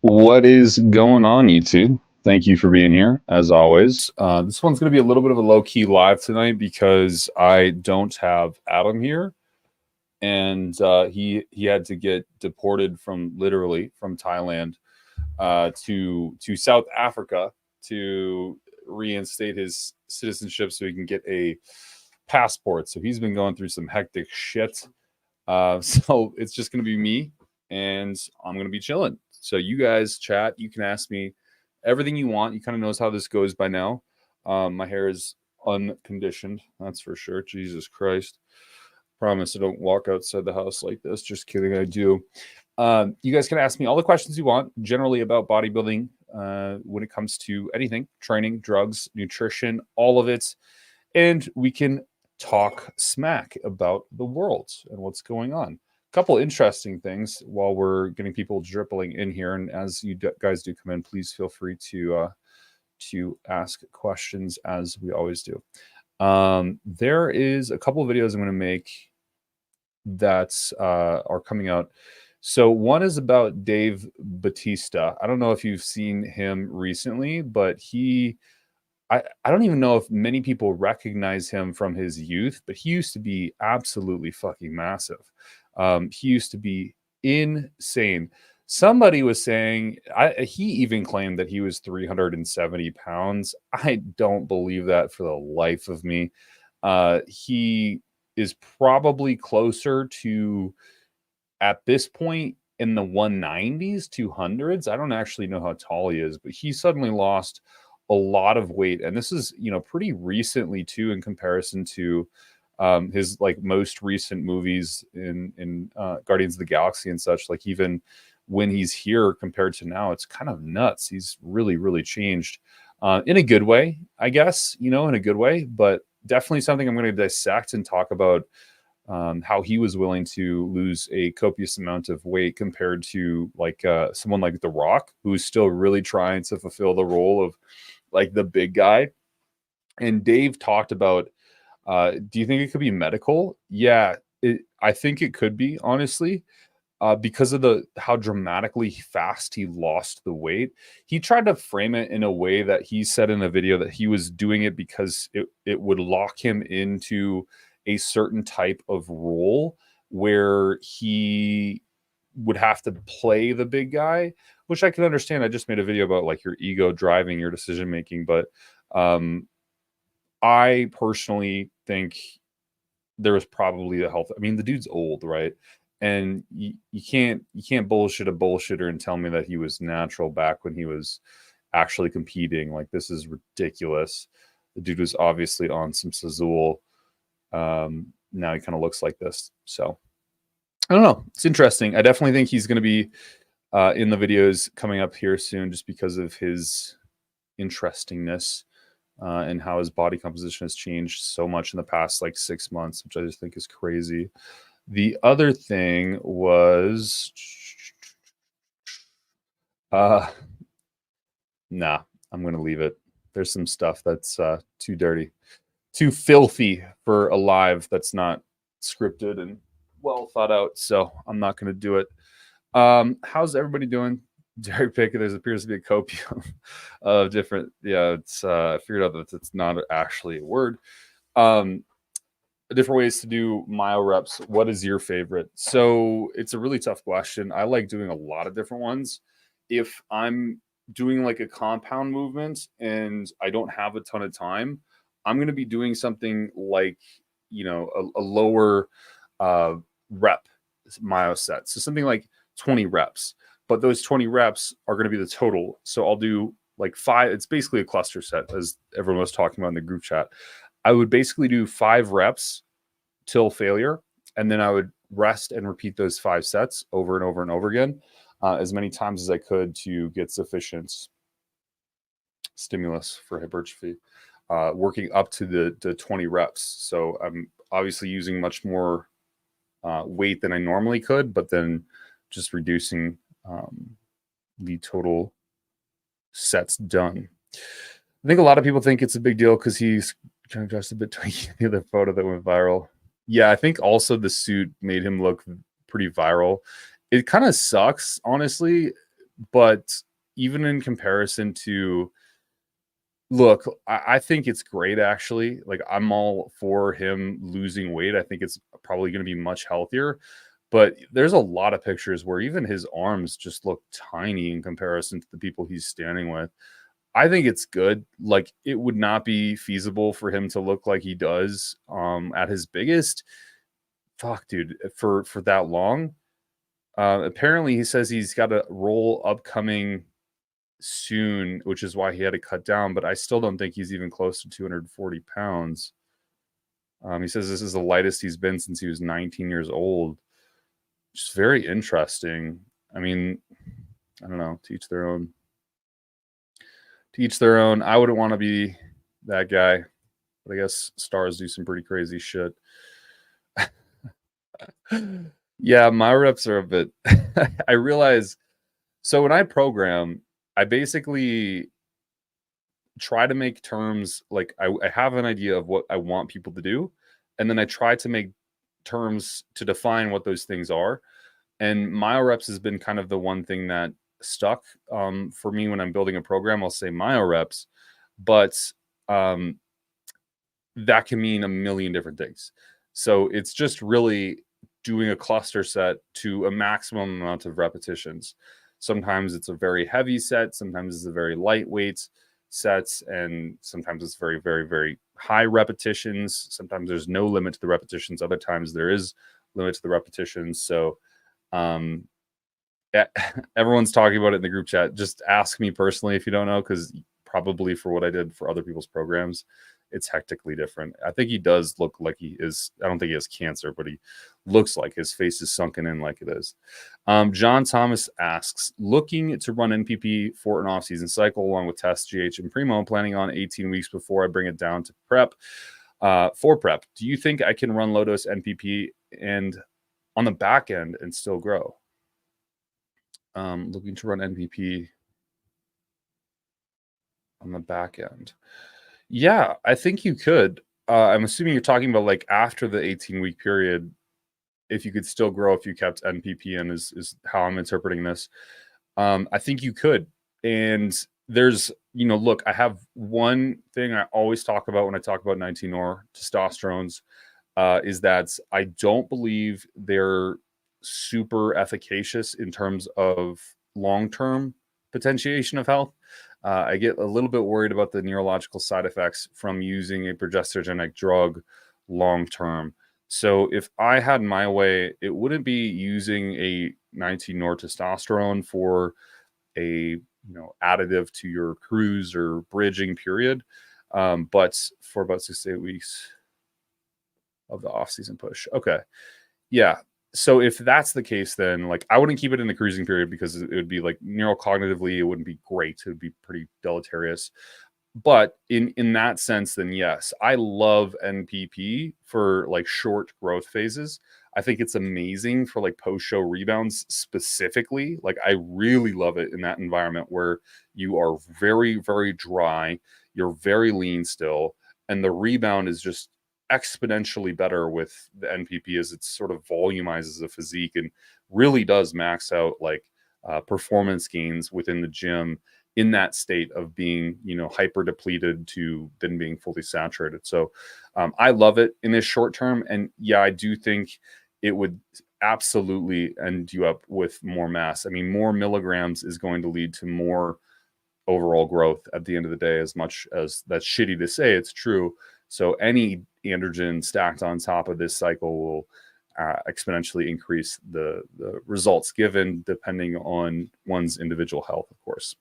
What is going on, YouTube? Thank you for being here, as always. This one's going to be a little bit of a low-key live tonight because I don't have Adam here, and he had to get deported from literally from Thailand to South Africa to reinstate his citizenship so he can get a passport. So he's been going through some hectic shit. So it's just going to be me, and I'm going to be chilling. So you guys chat. You can ask me everything you want. You kind of knows how this goes by now. My hair is unconditioned. That's for sure. Jesus Christ. Promise I don't walk outside the house like this. Just kidding. I do. You guys can ask me all the questions you want, generally about bodybuilding, when it comes to anything, training, drugs, nutrition, all of it. And we can talk smack about the world and what's going on. A couple interesting things while we're getting people dribbling in here, and as you guys do come in, please feel free to ask questions as we always do. There is a couple of videos I'm going to make that are coming out. So one is about Dave Bautista. I don't know if you've seen him recently, but I don't even know if many people recognize him from his youth, but he used to be absolutely fucking massive. He used to be insane. Somebody was saying, he even claimed that he was 370 pounds. I don't believe that for the life of me. He is probably closer to, at this point, in the 190s, 200s. I don't actually know how tall he is, but he suddenly lost a lot of weight, and this is pretty recently too, in comparison to his like most recent movies in Guardians of the Galaxy and such. Like even when he's here compared to now, it's kind of nuts. He's really changed in a good way, I guess, in a good way, but definitely something I'm going to dissect and talk about. How he was willing to lose a copious amount of weight compared to like someone like The Rock, who's still really trying to fulfill the role of like the big guy. And Dave talked about, do you think it could be medical? Yeah, I think it could be, honestly, because of how dramatically fast he lost the weight. He tried to frame it in a way that he said in a video that he was doing it because it would lock him into a certain type of role where he would have to play the big guy, which I can understand. I just made a video about like your ego driving your decision making, but I personally think there was probably the health. I mean, the dude's old, right? And you can't bullshit a bullshitter and tell me that he was natural back when he was actually competing. Like, this is ridiculous. The dude was obviously on some Sazul. Now he kind of looks like this. So I don't know. It's interesting. I definitely think he's going to be in the videos coming up here soon, just because of his interestingness and how his body composition has changed so much in the past like 6 months, which I just think is crazy. The other thing was, nah, I'm going to leave it. There's some stuff that's too dirty, too filthy for a live that's not scripted and well thought out. So I'm not going to do it. How's everybody doing? Jerry Pick, there appears to be a copium of different. Yeah, it's I figured out that it's not actually a word. Different ways to do myo-reps. What is your favorite? So it's a really tough question. I like doing a lot of different ones. If I'm doing like a compound movement and I don't have a ton of time, I'm going to be doing something like, a lower rep myo set. So something like 20 reps, but those 20 reps are going to be the total. So I'll do like 5. It's basically a cluster set, as everyone was talking about in the group chat. I would basically do 5 reps till failure, and then I would rest and repeat those 5 sets over and over and over again, as many times as I could to get sufficient stimulus for hypertrophy, working up to the 20 reps. So I'm obviously using much more weight than I normally could, but then just reducing the total sets done. I think a lot of people think it's a big deal because he's kind of dressed a bit twinky. The other photo that went viral. Yeah, I think also the suit made him look pretty viral. It kind of sucks, honestly, But even in comparison to, look, I think it's great actually. Like, I'm all for him losing weight. I think it's probably going to be much healthier. But there's a lot of pictures where even his arms just look tiny in comparison to the people he's standing with. I think it's good. Like, it would not be feasible for him to look like he does at his biggest. Fuck, dude, for that long. Apparently, he says he's got a role upcoming soon, which is why he had to cut down. But I still don't think he's even close to 240 pounds. He says this is the lightest he's been since he was 19 years old. Just very interesting. I mean, I don't know. To each their own. To each their own. I wouldn't want to be that guy, but I guess stars do some pretty crazy shit. Yeah, my reps are a bit. I realize. So when I program, I basically try to make terms like I have an idea of what I want people to do, and then I try to make terms to define what those things are. And Myo-reps has been kind of the one thing that stuck for me when I'm building a program. I'll say Myo-reps, but that can mean a million different things. So it's just really doing a cluster set to a maximum amount of repetitions. Sometimes it's a very heavy set, sometimes it's a very lightweight sets, and sometimes it's very, very, very high repetitions. Sometimes there's no limit to the repetitions. Other times there is limit to the repetitions. So everyone's talking about it in the group chat. Just ask me personally if you don't know, because probably for what I did for other people's programs, it's hectically different. I think he does look like he is. I don't think he has cancer, but he looks like his face is sunken in like it is. John Thomas asks, looking to run NPP for an off-season cycle along with test GH and Primo, planning on 18 weeks before I bring it down to prep. For prep, do you think I can run low-dose NPP and on the back end and still grow? Looking to run NPP on the back end. Yeah, I think you could. I'm assuming you're talking about like after the 18-week period, if you could still grow if you kept NPP in is how I'm interpreting this. I think you could. And there's, look, I have one thing I always talk about when I talk about 19-or testosterones is that I don't believe they're super efficacious in terms of long-term potentiation of health. I get a little bit worried about the neurological side effects from using a progesterogenic drug long-term. So if I had my way, it wouldn't be using a 19-or testosterone for a additive to your cruise or bridging period, but for about 6 to 8 weeks of the off-season push. Okay, yeah. So if that's the case, then like I wouldn't keep it in the cruising period because it would be like neurocognitively, it wouldn't be great. It would be pretty deleterious. But in that sense, then yes, I love NPP for like short growth phases. I think it's amazing for like post-show rebounds specifically. Like I really love it in that environment where you are very, very dry, you're very lean still, and the rebound is just exponentially better with the NPP as it sort of volumizes the physique and really does max out like performance gains within the gym in that state of being, hyper depleted to then being fully saturated. So I love it in this short term. And yeah, I do think it would absolutely end you up with more mass. I mean, more milligrams is going to lead to more overall growth at the end of the day, as much as that's shitty to say, it's true. So any androgen stacked on top of this cycle will exponentially increase the results given, depending on one's individual health, of course.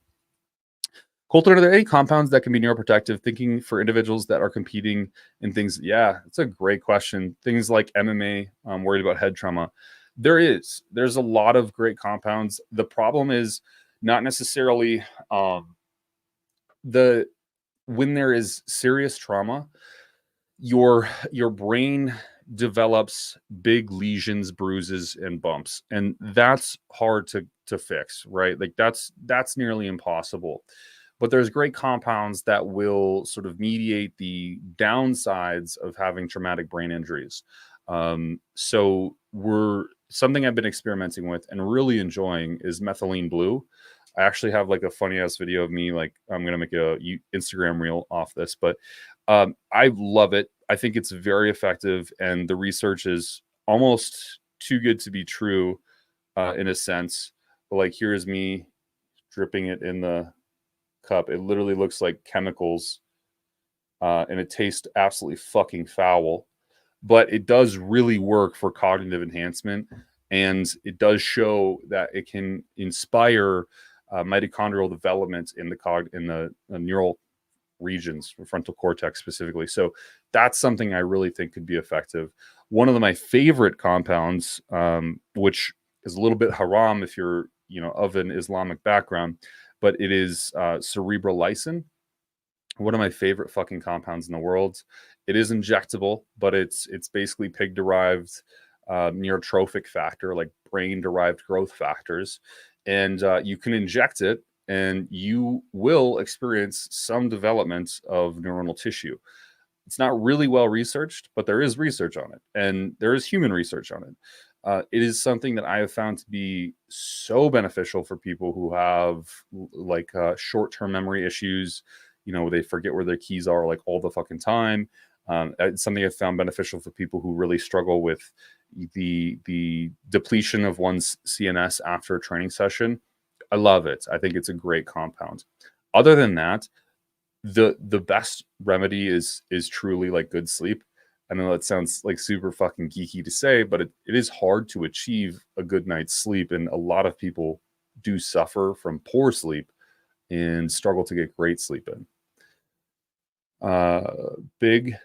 Colton, are there any compounds that can be neuroprotective, thinking for individuals that are competing in things? Yeah, it's a great question. Things like MMA, I'm worried about head trauma. There's a lot of great compounds. The problem is not necessarily when there is serious trauma, your brain develops big lesions, bruises, and bumps, and that's hard to fix, right? Like that's nearly impossible. But there's great compounds that will sort of mediate the downsides of having traumatic brain injuries. So something I've been experimenting with and really enjoying is methylene blue. I actually have like a funny ass video of me, like I'm going to make a Instagram reel off this, but I love it. I think it's very effective, and the research is almost too good to be true in a sense. But like, here's me dripping it in the cup. It literally looks like chemicals, and it tastes absolutely fucking foul. But it does really work for cognitive enhancement, and it does show that it can inspire mitochondrial development in the neural regions, frontal cortex specifically. So that's something I really think could be effective. One of my favorite compounds, which is a little bit haram if you're, of an Islamic background, but it is cerebrolysin. One of my favorite fucking compounds in the world. It is injectable, but it's basically pig derived neurotrophic factor, like brain derived growth factors, and you can inject it, and you will experience some development of neuronal tissue. It's not really well researched, but there is research on it, and there is human research on it. It is something that I have found to be so beneficial for people who have like short-term memory issues. They forget where their keys are like all the fucking time. It's something I've found beneficial for people who really struggle with the depletion of one's CNS after a training session. I love it. I think it's a great compound. Other than that, the best remedy is truly like good sleep. I know that sounds like super fucking geeky to say, but it is hard to achieve a good night's sleep, and a lot of people do suffer from poor sleep and struggle to get great sleep in. Big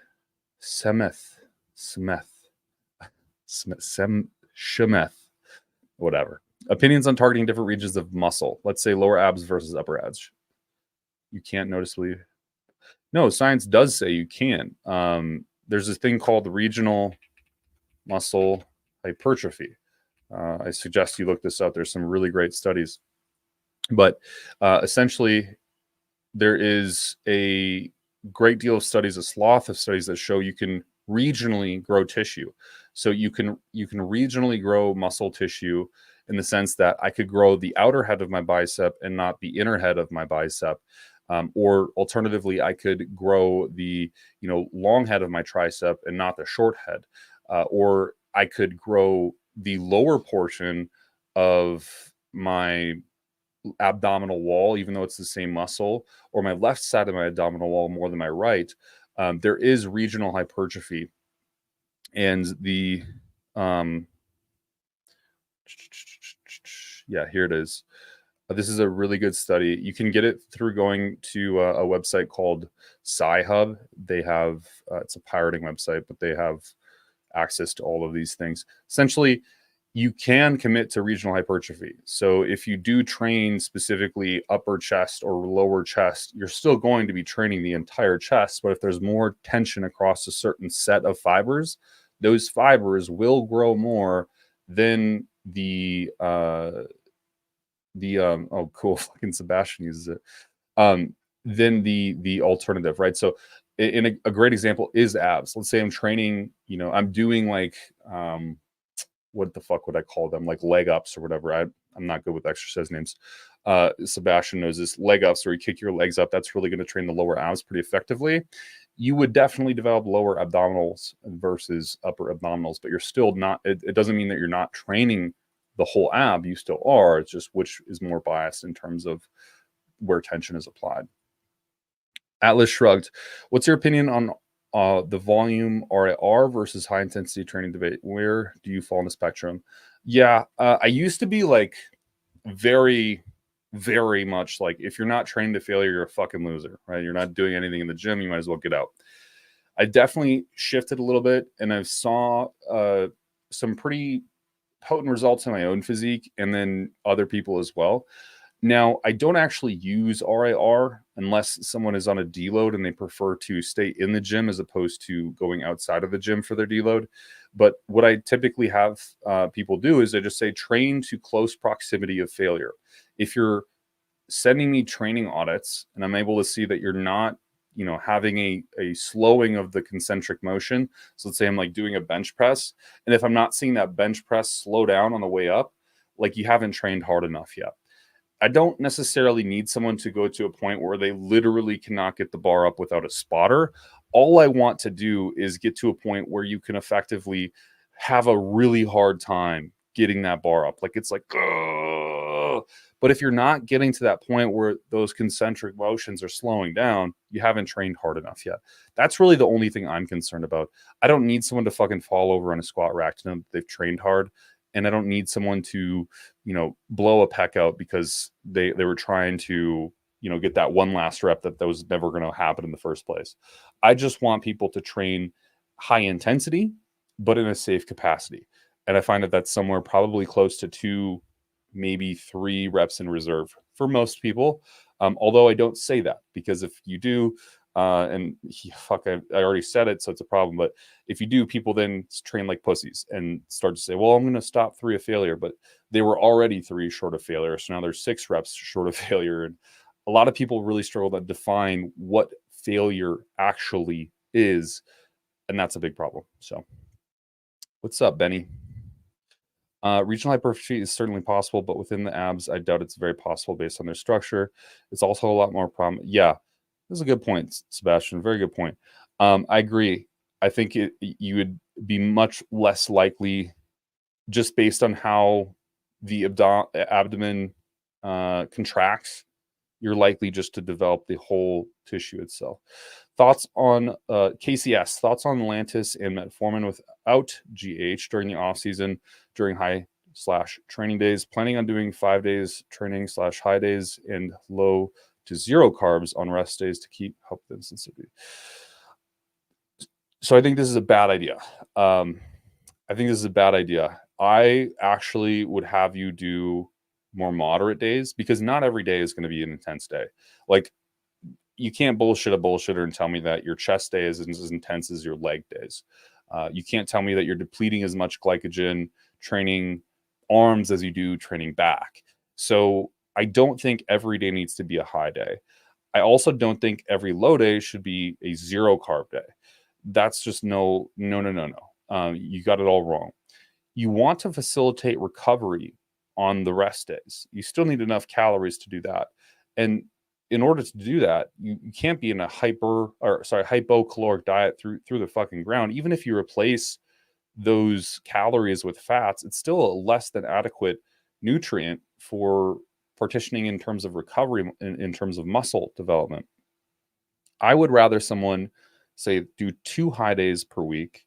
Shemeth, whatever. Opinions on targeting different regions of muscle. Let's say lower abs versus upper abs. You can't noticeably. No, science does say you can. There's this thing called regional muscle hypertrophy. I suggest you look this up. There's some really great studies. But essentially, there is a great deal of studies, a swath of studies that show you can regionally grow tissue. So you can regionally grow muscle tissue in the sense that I could grow the outer head of my bicep and not the inner head of my bicep. Or alternatively, I could grow the long head of my tricep and not the short head. Or I could grow the lower portion of my abdominal wall, even though it's the same muscle, or my left side of my abdominal wall more than my right. There is regional hypertrophy, and yeah, here it is. This is a really good study. You can get it through going to a website called Sci-Hub. They have it's a pirating website, but they have access to all of these things. Essentially, you can commit to regional hypertrophy. So if you do train specifically upper chest or lower chest, you're still going to be training the entire chest. But if there's more tension across a certain set of fibers, those fibers will grow more than oh cool, fucking Sebastian uses it. Than the alternative, right? So in a great example is abs. Let's say I'm training, I'm doing like what the fuck would I call them? Like leg ups or whatever. I'm not good with exercise names. Sebastian knows this. Leg ups, where you kick your legs up. That's really going to train the lower abs pretty effectively. You would definitely develop lower abdominals versus upper abdominals, but you're still not. It doesn't mean that you're not training the whole ab. You still are. It's just which is more biased in terms of where tension is applied. Atlas shrugged. What's your opinion on the volume RIR versus high intensity training debate? Where do you fall on the spectrum? Yeah, I used to be like very, very much like, if you're not trained to failure, you're a fucking loser, right? You're not doing anything in the gym, you might as well get out. I definitely shifted a little bit, and I saw some pretty potent results in my own physique and then other people as well. Now, I don't actually use RIR unless someone is on a deload and they prefer to stay in the gym as opposed to going outside of the gym for their deload. But what I typically have people do is I just say train to close proximity of failure. If you're sending me training audits and I'm able to see that you're not, having a slowing of the concentric motion. So let's say I'm like doing a bench press, and if I'm not seeing that bench press slow down on the way up, like you haven't trained hard enough yet. I don't necessarily need someone to go to a point where they literally cannot get the bar up without a spotter. All I want to do is get to a point where you can effectively have a really hard time getting that bar up. Like it's like, ugh. But if you're not getting to that point where those concentric motions are slowing down, you haven't trained hard enough yet. That's really the only thing I'm concerned about. I don't need someone to fucking fall over on a squat rack to know that they've trained hard. And I don't need someone to, blow a pec out because they were trying to, get that one last rep that was never going to happen in the first place. I just want people to train high intensity, but in a safe capacity. And I find that that's somewhere probably close to 2, maybe 3 reps in reserve for most people. Although I don't say that, because if you do, I already said it, so it's a problem. But if you do, people then train like pussies and start to say, well, I'm going to stop 3 of failure, but they were already 3 short of failure. So now there's 6 reps short of failure. And a lot of people really struggle to define what failure actually is. And that's a big problem. So what's up, Benny? Regional hypertrophy is certainly possible, but within the abs, I doubt it's very possible based on their structure. It's also a lot more problem. Yeah, that's a good point, Sebastian. Very good point. I agree. I think you would be much less likely, just based on how the abdomen contracts, you're likely just to develop the whole tissue itself. Thoughts on KCS, thoughts on Lantus and metformin without GH during the off season, during high/training days. Planning on doing 5 days training/high days and low to 0 carbs on rest days to keep help with insensitivity. So I think this is a bad idea. I actually would have you do more moderate days, because not every day is going to be an intense day. Like, you can't bullshit a bullshitter and tell me that your chest day is as intense as your leg days. You can't tell me that you're depleting as much glycogen training arms as you do training back. So I don't think every day needs to be a high day. I also don't think every low day should be a 0 carb day. That's just no. You got it all wrong. You want to facilitate recovery on the rest days. You still need enough calories to do that. And in order to do that, you can't be in a hypocaloric diet through the fucking ground. Even if you replace those calories with fats, it's still a less than adequate nutrient for partitioning in terms of recovery, in terms of muscle development. I would rather someone say do 2 high days per week,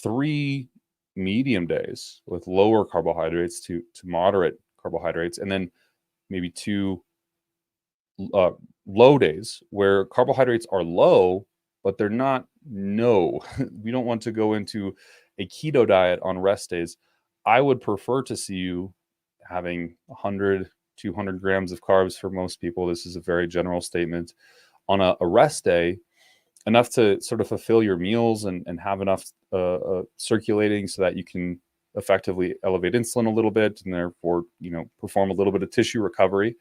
3 medium days with lower carbohydrates to moderate carbohydrates, and then maybe 2 low days where carbohydrates are low, but they're not no. We don't want to go into a keto diet on rest days. I would prefer to see you having 100, 200 grams of carbs for most people. This is a very general statement. On a rest day, enough to sort of fulfill your meals and have enough circulating so that you can effectively elevate insulin a little bit and therefore, perform a little bit of tissue recovery.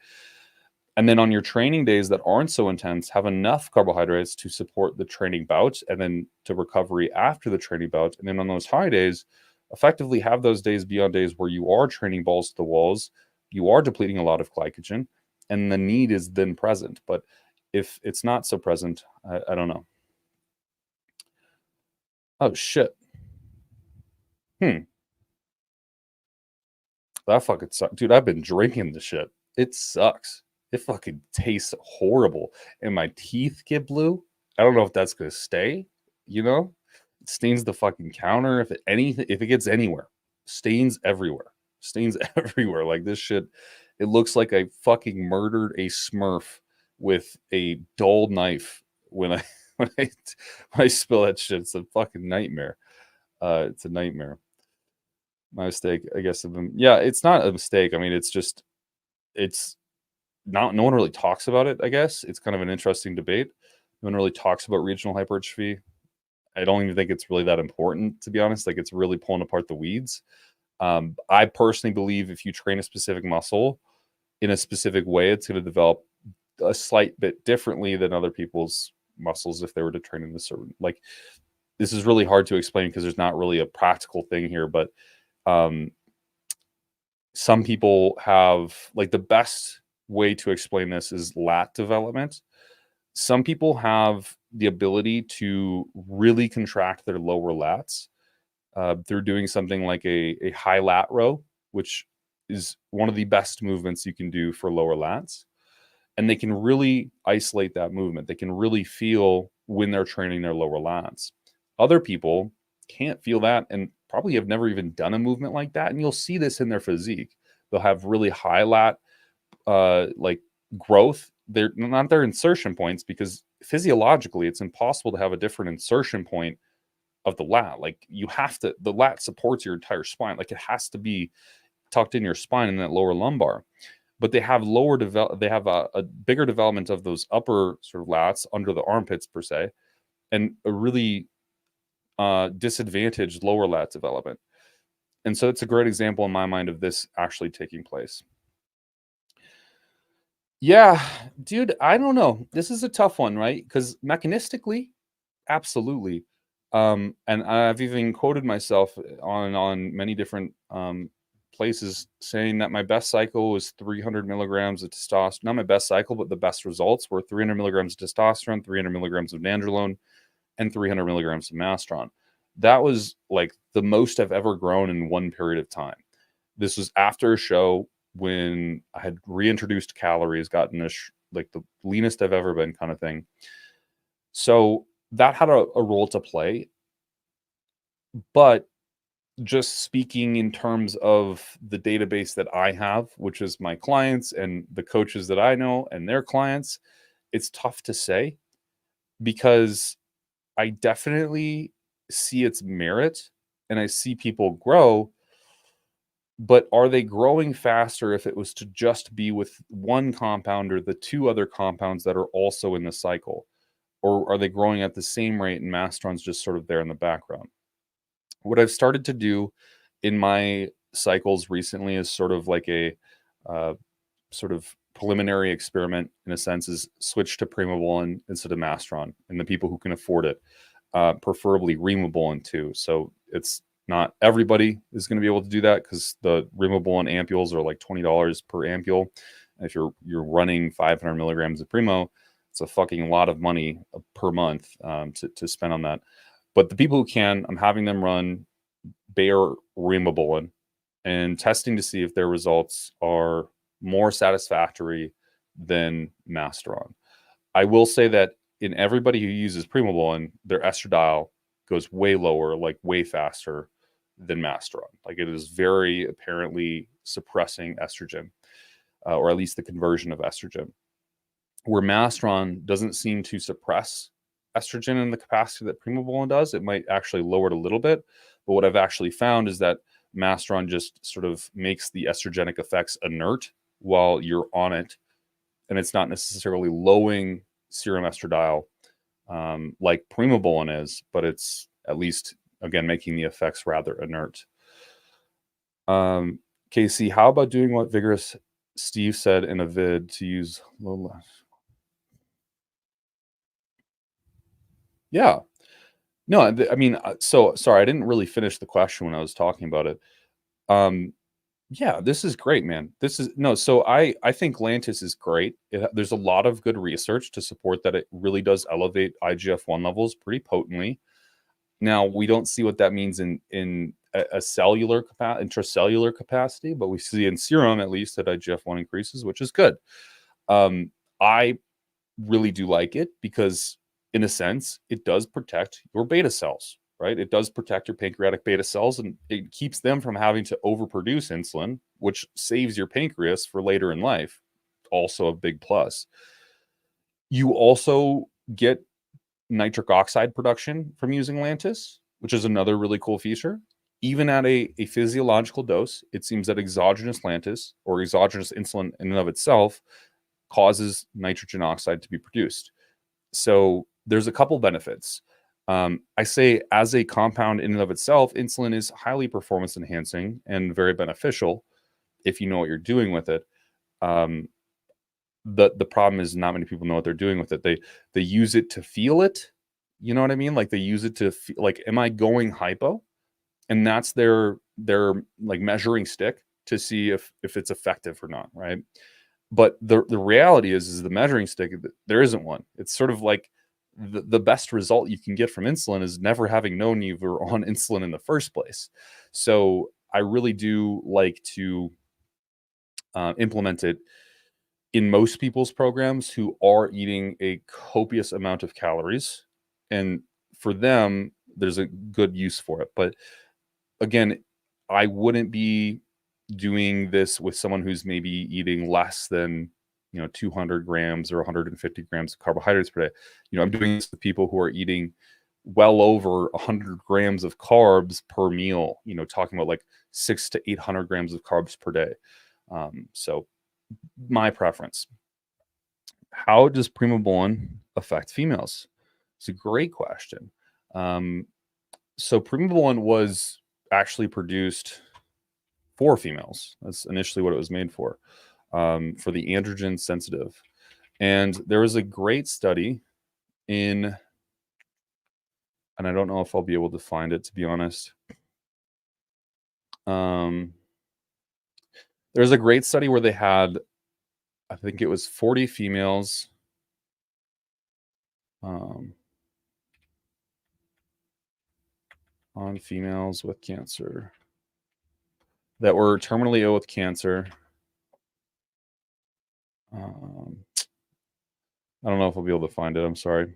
And then on your training days that aren't so intense, have enough carbohydrates to support the training bout and then to recovery after the training bout. And then on those high days, effectively have those days be on days where you are training balls to the walls, you are depleting a lot of glycogen, and the need is then present. But if it's not so present, I don't know. Oh, shit. That fucking sucks. Dude, I've been drinking the shit. It sucks. It fucking tastes horrible. And my teeth get blue. I don't know if that's going to stay, It stains the fucking counter. If it gets anywhere. Stains everywhere. Like this shit. It looks like I fucking murdered a Smurf with a dull knife when I spill that shit. It's a fucking nightmare. It's a nightmare. My mistake, I guess. Yeah, it's not a mistake. I mean, it's not. No one really talks about it. I guess it's kind of an interesting debate. No one really talks about regional hypertrophy. I don't even think it's really that important, to be honest. Like, it's really pulling apart the weeds. I personally believe if you train a specific muscle in a specific way, it's going to develop a slight bit differently than other people's muscles if they were to train in a certain, like, this is really hard to explain because there's not really a practical thing here, but some people have, like, the best way to explain this is lat development. Some people have the ability to really contract their lower lats through doing something like a high lat row, which is one of the best movements you can do for lower lats. And they can really isolate that movement. They can really feel when they're training their lower lats. Other people can't feel that and probably have never even done a movement like that. And you'll see this in their physique. They'll have really high lat like growth. They're not their insertion points, because physiologically it's impossible to have a different insertion point of the lat. Like, you have to, the lat supports your entire spine. Like, it has to be tucked in your spine in that lower lumbar. But they have they have a bigger development of those upper sort of lats under the armpits per se, and a really disadvantaged lower lat development. And so it's a great example in my mind of this actually taking place. Yeah, dude, I don't know. This is a tough one, right? Because mechanistically, absolutely. And I've even quoted myself on many different places saying that my best cycle was 300 milligrams of testosterone. Not my best cycle, but the best results were 300 milligrams of testosterone, 300 milligrams of nandrolone, and 300 milligrams of mastron. That was like the most I've ever grown in one period of time. This was after a show when I had reintroduced calories, gotten like the leanest I've ever been kind of thing. So that had a role to play. But just speaking in terms of the database that I have, which is my clients and the coaches that I know and their clients, it's tough to say, because I definitely see its merit and I see people grow. But are they growing faster if it was to just be with one compound or the two other compounds that are also in the cycle? Or are they growing at the same rate and mastron's just sort of there in the background? What I've started to do in my cycles recently is sort of like a sort of preliminary experiment, in a sense, is switch to Primobolan instead of mastron, and the people who can afford it, preferably Rimobolan too. So it's not everybody is going to be able to do that, because the Rimobolan ampules are like $20 per ampule. And if you're running 500 milligrams of Primo, it's a fucking lot of money per month to spend on that. But the people who can, I'm having them run Bayer Rimobolan and testing to see if their results are more satisfactory than Mastron. I will say that in everybody who uses Primobolan, their estradiol goes way lower, like way faster than Mastron. Like, it is very apparently suppressing estrogen, or at least the conversion of estrogen. Where Mastron doesn't seem to suppress estrogen in the capacity that Primobolan does. It might actually lower it a little bit. But what I've actually found is that Mastron just sort of makes the estrogenic effects inert while you're on it. And it's not necessarily lowering serum estradiol like Primobolan is, but it's at least, again, making the effects rather inert. Casey, how about doing what Vigorous Steve said in a vid to use low less? Yeah. No, I mean, so sorry, I didn't really finish the question when I was talking about it. Yeah, this is great, man. This is no, so I think Lantus is great. There's a lot of good research to support that it really does elevate IGF-1 levels pretty potently. Now, we don't see what that means in a cellular intracellular capacity, but we see in serum at least that IGF-1 increases, which is good. I really do like it because, in a sense, it does protect your beta cells, right? It does protect your pancreatic beta cells, and it keeps them from having to overproduce insulin, which saves your pancreas for later in life. Also a big plus. You also get nitric oxide production from using Lantus, which is another really cool feature. Even at a physiological dose, it seems that exogenous Lantus, or exogenous insulin in and of itself, causes nitrogen oxide to be produced. So there's a couple benefits. I say, as a compound in and of itself, insulin is highly performance enhancing and very beneficial if you know what you're doing with it. The problem is not many people know what they're doing with it. They use it to feel it. You know what I mean? Like, they use it to like, am I going hypo? And that's their like measuring stick to see if it's effective or not, right? But the reality is the measuring stick, there isn't one. It's sort of like the best result you can get from insulin is never having known you were on insulin in the first place. So I really do like to implement it in most people's programs who are eating a copious amount of calories. And for them, there's a good use for it. But again, I wouldn't be doing this with someone who's maybe eating less than 200 grams or 150 grams of carbohydrates per day. I'm doing this with people who are eating well over 100 grams of carbs per meal, talking about like 600 to 800 grams of carbs per day. So my preference. How does Primobolan affect females? It's a great question. So Primobolan was actually produced for females. That's initially what it was made for the androgen sensitive. And there was a great study and I don't know if I'll be able to find it, to be honest. There's a great study where they had, I think it was 40 females. On females with cancer that were terminally ill with cancer. I don't know if I'll be able to find it. I'm sorry.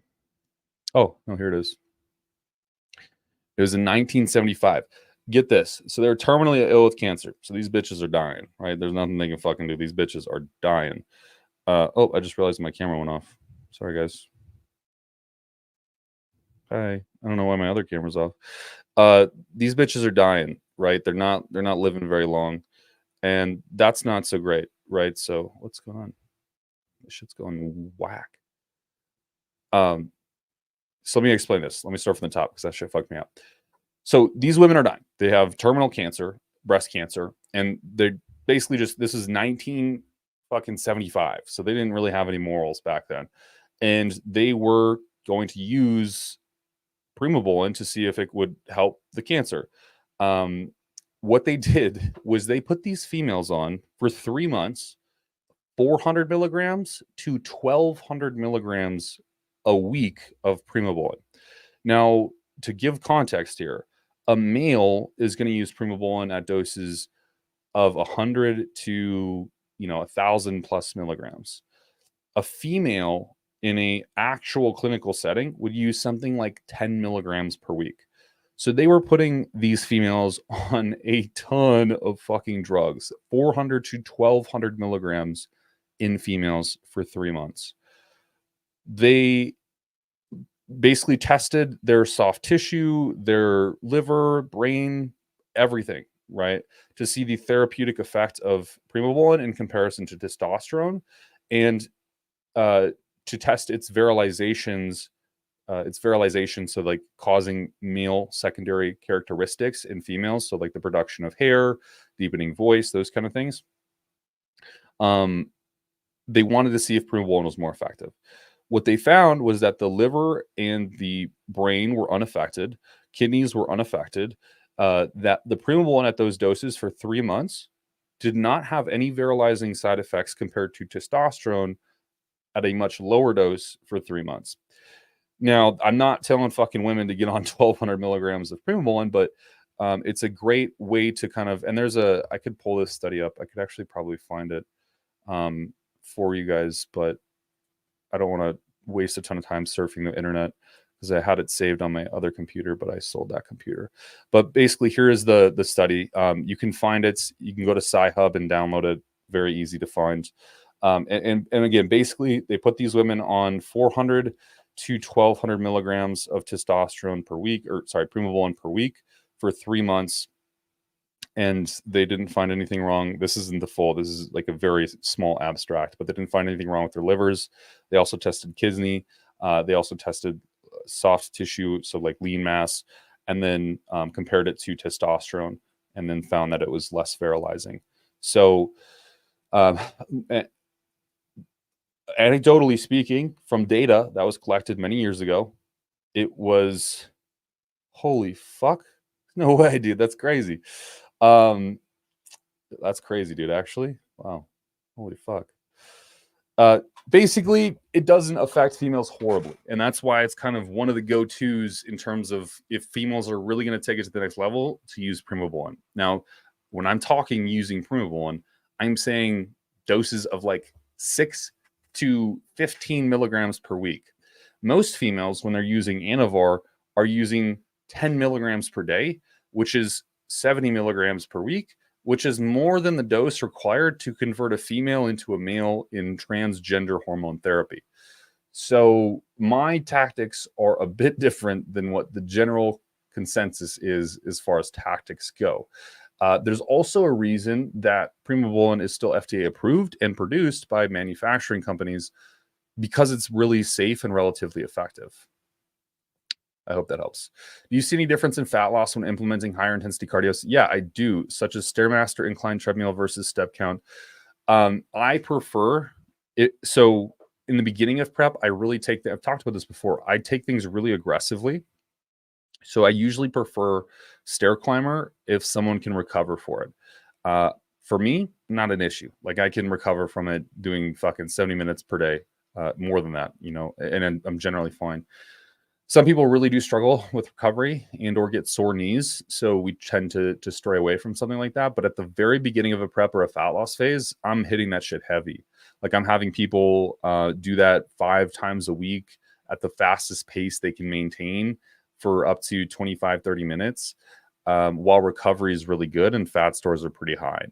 Oh, no, here it is. It was in 1975. Get this. So they're terminally ill with cancer. So these bitches are dying, right? There's nothing they can fucking do. These bitches are dying. Oh, I just realized my camera went off. Sorry, guys. Hi. I don't know why my other camera's off. These bitches are dying, right? They're not living very long. And that's not so great, right? So what's going on? This shit's going whack. So let me explain this. Let me start from the top because that shit fucked me up. So these women are dying. They have terminal cancer, breast cancer, and they're basically this is 1975. So they didn't really have any morals back then. And they were going to use Primobolan to see if it would help the cancer. What they did was they put these females on for 3 months, 400 milligrams to 1,200 milligrams a week of Primobolan. Now, to give context here, a male is going to use Primobolan at doses of 100 to 1,000 plus milligrams. A female in a actual clinical setting would use something like 10 milligrams per week. So they were putting these females on a ton of fucking drugs, 400 to 1,200 milligrams in females for 3 months. They basically tested their soft tissue, their liver, brain, everything, right? To see the therapeutic effect of Primobolan in comparison to testosterone and to test its viralizations, so like causing male secondary characteristics in females. So like the production of hair, deepening voice, those kind of things. They wanted to see if Primobolan was more effective. What they found was that the liver and the brain were unaffected, kidneys were unaffected, that the Primobolan at those doses for 3 months did not have any viralizing side effects compared to testosterone at a much lower dose for 3 months. Now, I'm not telling fucking women to get on 1,200 milligrams of Primobolan, but it's a great way to kind of, and I could pull this study up. I could actually probably find it for you guys, but I don't want to waste a ton of time surfing the internet because I had it saved on my other computer, but I sold that computer. But basically, here is the study. You can find it. You can go to Sci-Hub and download it. Very easy to find. And again, basically, they put these women on 400 to 1,200 milligrams of testosterone per week, Primobolan per week for 3 months. And they didn't find anything wrong. This isn't the full. This is like a very small abstract, but they didn't find anything wrong with their livers. They also tested kidney. They also tested soft tissue, so like lean mass, and then compared it to testosterone, and then found that it was less virilizing. So, anecdotally speaking, from data that was collected many years ago, it was holy fuck. No way, dude. That's crazy. That's crazy, dude. Actually, wow, holy fuck. Basically, it doesn't affect females horribly, and that's why it's kind of one of the go-tos in terms of if females are really going to take it to the next level to use Primobolan. Now, when I'm talking using Primobolan, I'm saying doses of like 6 to 15 milligrams per week. Most females, when they're using Anavar, are using 10 milligrams per day, which is 70 milligrams per week, which is more than the dose required to convert a female into a male in transgender hormone therapy. So my tactics are a bit different than what the general consensus is as far as tactics go. There's also a reason that Primobolan is still FDA approved and produced by manufacturing companies because it's really safe and relatively effective. I hope that helps. Do you see any difference in fat loss when implementing higher intensity cardio? Yeah, I do, such as Stairmaster incline treadmill versus step count. I prefer it. So in the beginning of prep, I really take I've talked about this before. I take things really aggressively. So I usually prefer stair climber if someone can recover for it. For me, not an issue. Like I can recover from it doing fucking 70 minutes per day, more than that, and I'm generally fine. Some people really do struggle with recovery and or get sore knees, so we tend to stray away from something like that. But at the very beginning of a prep or a fat loss phase, I'm hitting that shit heavy. Like I'm having people do that 5 times a week at the fastest pace they can maintain for up to 25, 30 minutes, while recovery is really good and fat stores are pretty high.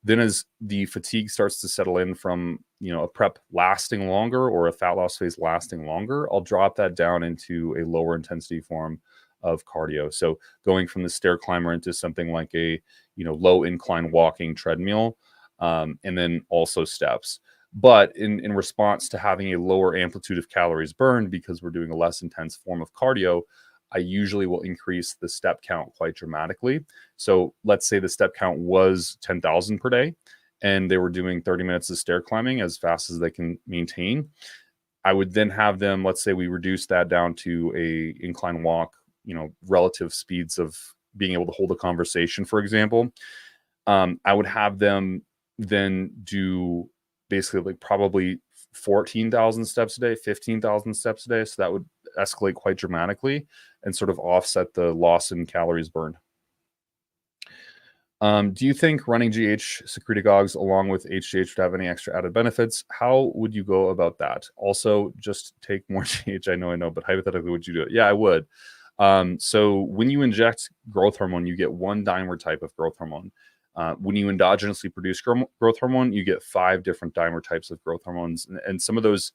Then as the fatigue starts to settle in from, a prep lasting longer or a fat loss phase lasting longer, I'll drop that down into a lower intensity form of cardio. So going from the stair climber into something like a, low incline walking treadmill, and then also steps. But in response to having a lower amplitude of calories burned because we're doing a less intense form of cardio, I usually will increase the step count quite dramatically. So let's say the step count was 10,000 per day and they were doing 30 minutes of stair climbing as fast as they can maintain. I would then have them, let's say we reduce that down to a incline walk, relative speeds of being able to hold a conversation, for example. I would have them then do basically like probably 14,000 steps a day, 15,000 steps a day. So that would escalate quite dramatically and sort of offset the loss in calories burned. Do you think running GH secretagogues along with HGH would have any extra added benefits? How would you go about that? Also, just take more GH. I know, but hypothetically, would you do it? Yeah, I would. So when you inject growth hormone, you get one dimer type of growth hormone. When you endogenously produce growth hormone, you get 5 different dimer types of growth hormones. And some of those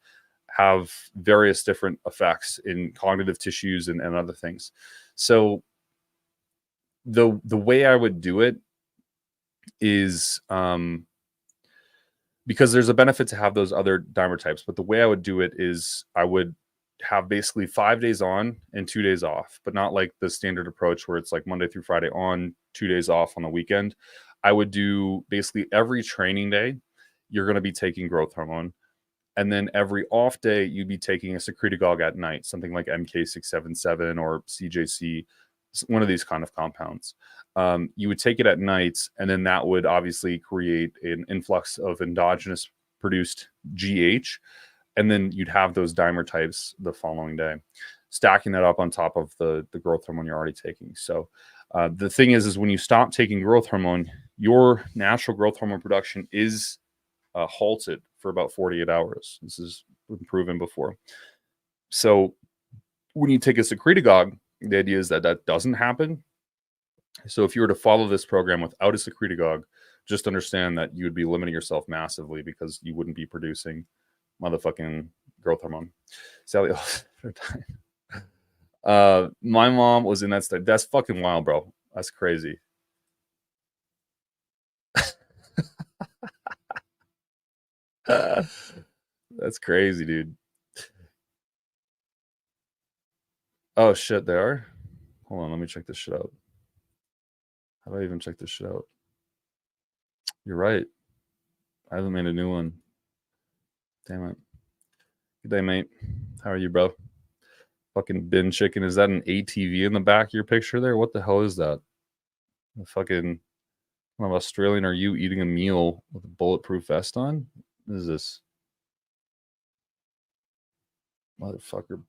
have various different effects in cognitive tissues and other things. So the way I would do it is because there's a benefit to have those other dimer types. But the way I would do it is I would have basically 5 days on and 2 days off, but not like the standard approach where it's like Monday through Friday on, 2 days off on the weekend. I would do basically every training day, you're going to be taking growth hormone. And then every off day, you'd be taking a secretagogue at night, something like MK677 or CJC, one of these kind of compounds. You would take it at night, and then that would obviously create an influx of endogenous produced GH. And then you'd have those dimer types the following day, stacking that up on top of the growth hormone you're already taking. So the thing is when you stop taking growth hormone, your natural growth hormone production is halted for about 48 hours. This has been proven before. So when you take a secretagogue, the idea is that doesn't happen. So if you were to follow this program without a secretagogue, just understand that you would be limiting yourself massively because you wouldn't be producing motherfucking growth hormone. Sally, my mom was in that state. That's fucking wild, bro. That's crazy. That's crazy, dude. Oh shit, they are? Hold on, let me check this shit out. How do I even check this shit out? You're right. I haven't made a new one. Damn it. Good day, mate. How are you, bro? Fucking bin chicken. Is that an ATV in the back of your picture there? What the hell is that? A fucking What kind of Australian are you eating a meal with a bulletproof vest on? What is this? Motherfucker.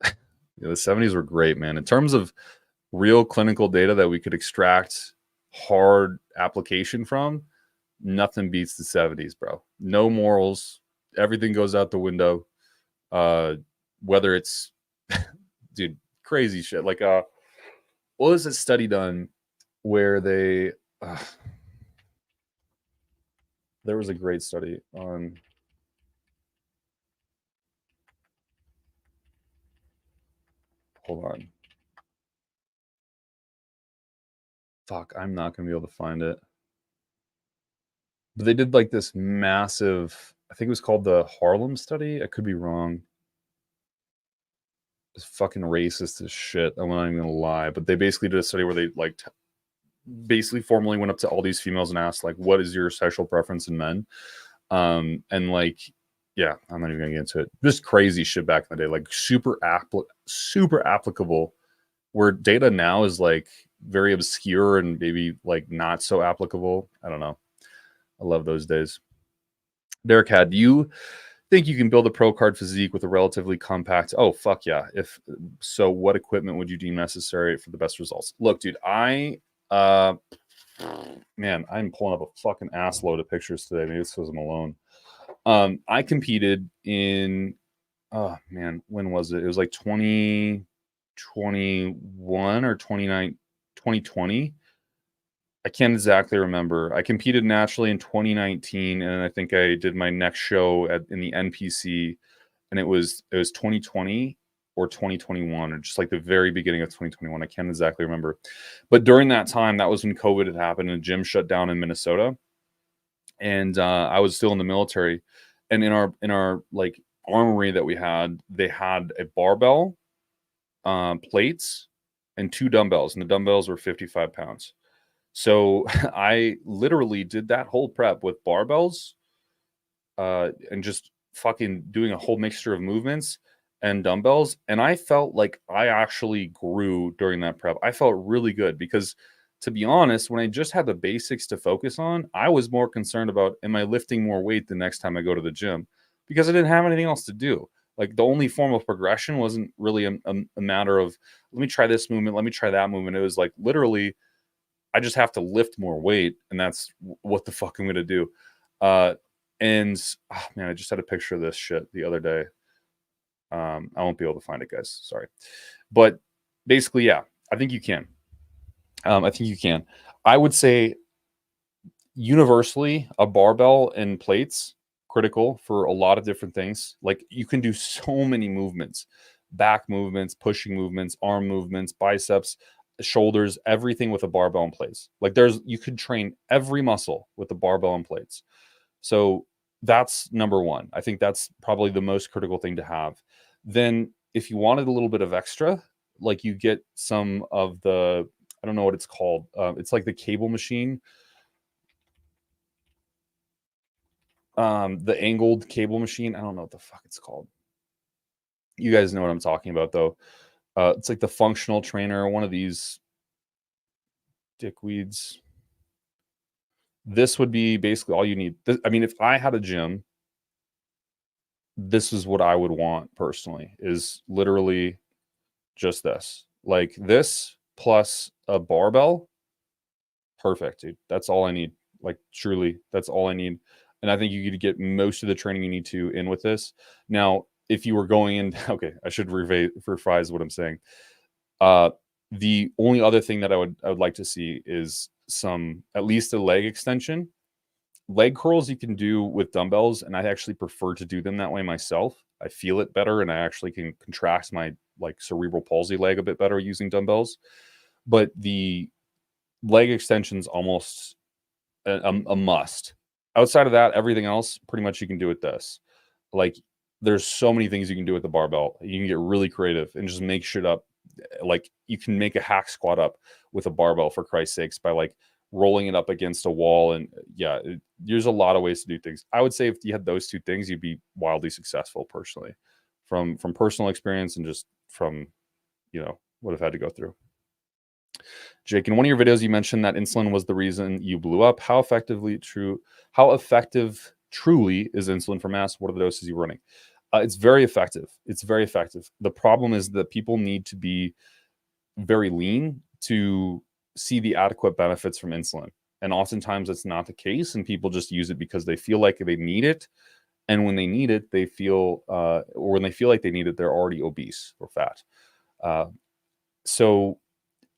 Yeah, the 70s were great, man. In terms of real clinical data that we could extract hard application from, nothing beats the 70s, bro. No morals. Everything goes out the window. Whether it's, dude, crazy shit. Like, what was a study done where they, there was a great study on, hold on. Fuck, I'm not going to be able to find it. But they did like this massive, I think it was called the Harlem study. I could be wrong. It's fucking racist as shit. I'm not even gonna lie. But they basically did a study where they like basically formally went up to all these females and asked like, what is your sexual preference in men? And like, yeah, I'm not even gonna get into it. Just crazy shit back in the day, like super applicable, where data now is like very obscure and maybe like not so applicable. I don't know. I love those days. Derek, do you think you can build a pro card physique with a relatively compact? Oh, fuck yeah. If so, what equipment would you deem necessary for the best results? Look, dude, man, I'm pulling up a fucking ass load of pictures today. Maybe it's because I'm alone. I competed in, oh man, when was it? It was like 2021 or 2020. I can't exactly remember. I competed naturally in 2019, and I think I did my next show in the NPC, and it was 2020 or 2021, or just like the very beginning of 2021. I can't exactly remember, but during that time, that was when COVID had happened, and the gym shut down in Minnesota, and I was still in the military, and in our like armory that we had, they had a barbell, plates, and two dumbbells, and the dumbbells were 55 pounds. So I literally did that whole prep with barbells, and just fucking doing a whole mixture of movements and dumbbells. And I felt like I actually grew during that prep. I felt really good because, to be honest, when I just had the basics to focus on, I was more concerned about, am I lifting more weight the next time I go to the gym? Because I didn't have anything else to do. Like the only form of progression wasn't really a matter of, let me try this movement, let me try that movement. It was like literally, I just have to lift more weight, and that's what the fuck I'm gonna do. And oh, man, I just had a picture of this shit the other day. I won't be able to find it, guys. Sorry, but basically, yeah, I think you can. I think you can. I would say universally, a barbell and plates critical for a lot of different things. Like you can do so many movements, back movements, pushing movements, arm movements, biceps, shoulders, everything with a barbell and plates. Like you could train every muscle with the barbell and plates. So that's number one. I think that's probably the most critical thing to have. Then if you wanted a little bit of extra, like you get some of the, I don't know what it's called. It's like the cable machine, the angled cable machine. I don't know what the fuck it's called. You guys know what I'm talking about though. It's like the functional trainer, one of these dickweeds. This would be basically all you need. I mean, if I had a gym, this is what I would want personally, is literally just this. Like this plus a barbell. Perfect, dude. That's all I need. Like truly, that's all I need. And I think you could get most of the training you need to in with this. Now, if you were going in, okay, I should revise what I'm saying. The only other thing that I would like to see is some, at least a leg extension. Leg curls you can do with dumbbells, and I actually prefer to do them that way myself. I feel it better, and I actually can contract my like cerebral palsy leg a bit better using dumbbells. But the leg extension's almost a must. Outside of that, everything else pretty much you can do with this. Like there's so many things you can do with the barbell. You can get really creative and just make shit up. Like you can make a hack squat up with a barbell, for Christ's sakes, by like rolling it up against a wall. And yeah, there's a lot of ways to do things. I would say if you had those two things, you'd be wildly successful personally, from personal experience and just from, what I've had to go through. Jake, in one of your videos, you mentioned that insulin was the reason you blew up. How effective truly is insulin for mass? What are the doses you're running? It's very effective. It's very effective. The problem is that people need to be very lean to see the adequate benefits from insulin. And oftentimes that's not the case. And people just use it because they feel like they need it. And when they need it, they feel, or when they feel like they need it, they're already obese or fat. So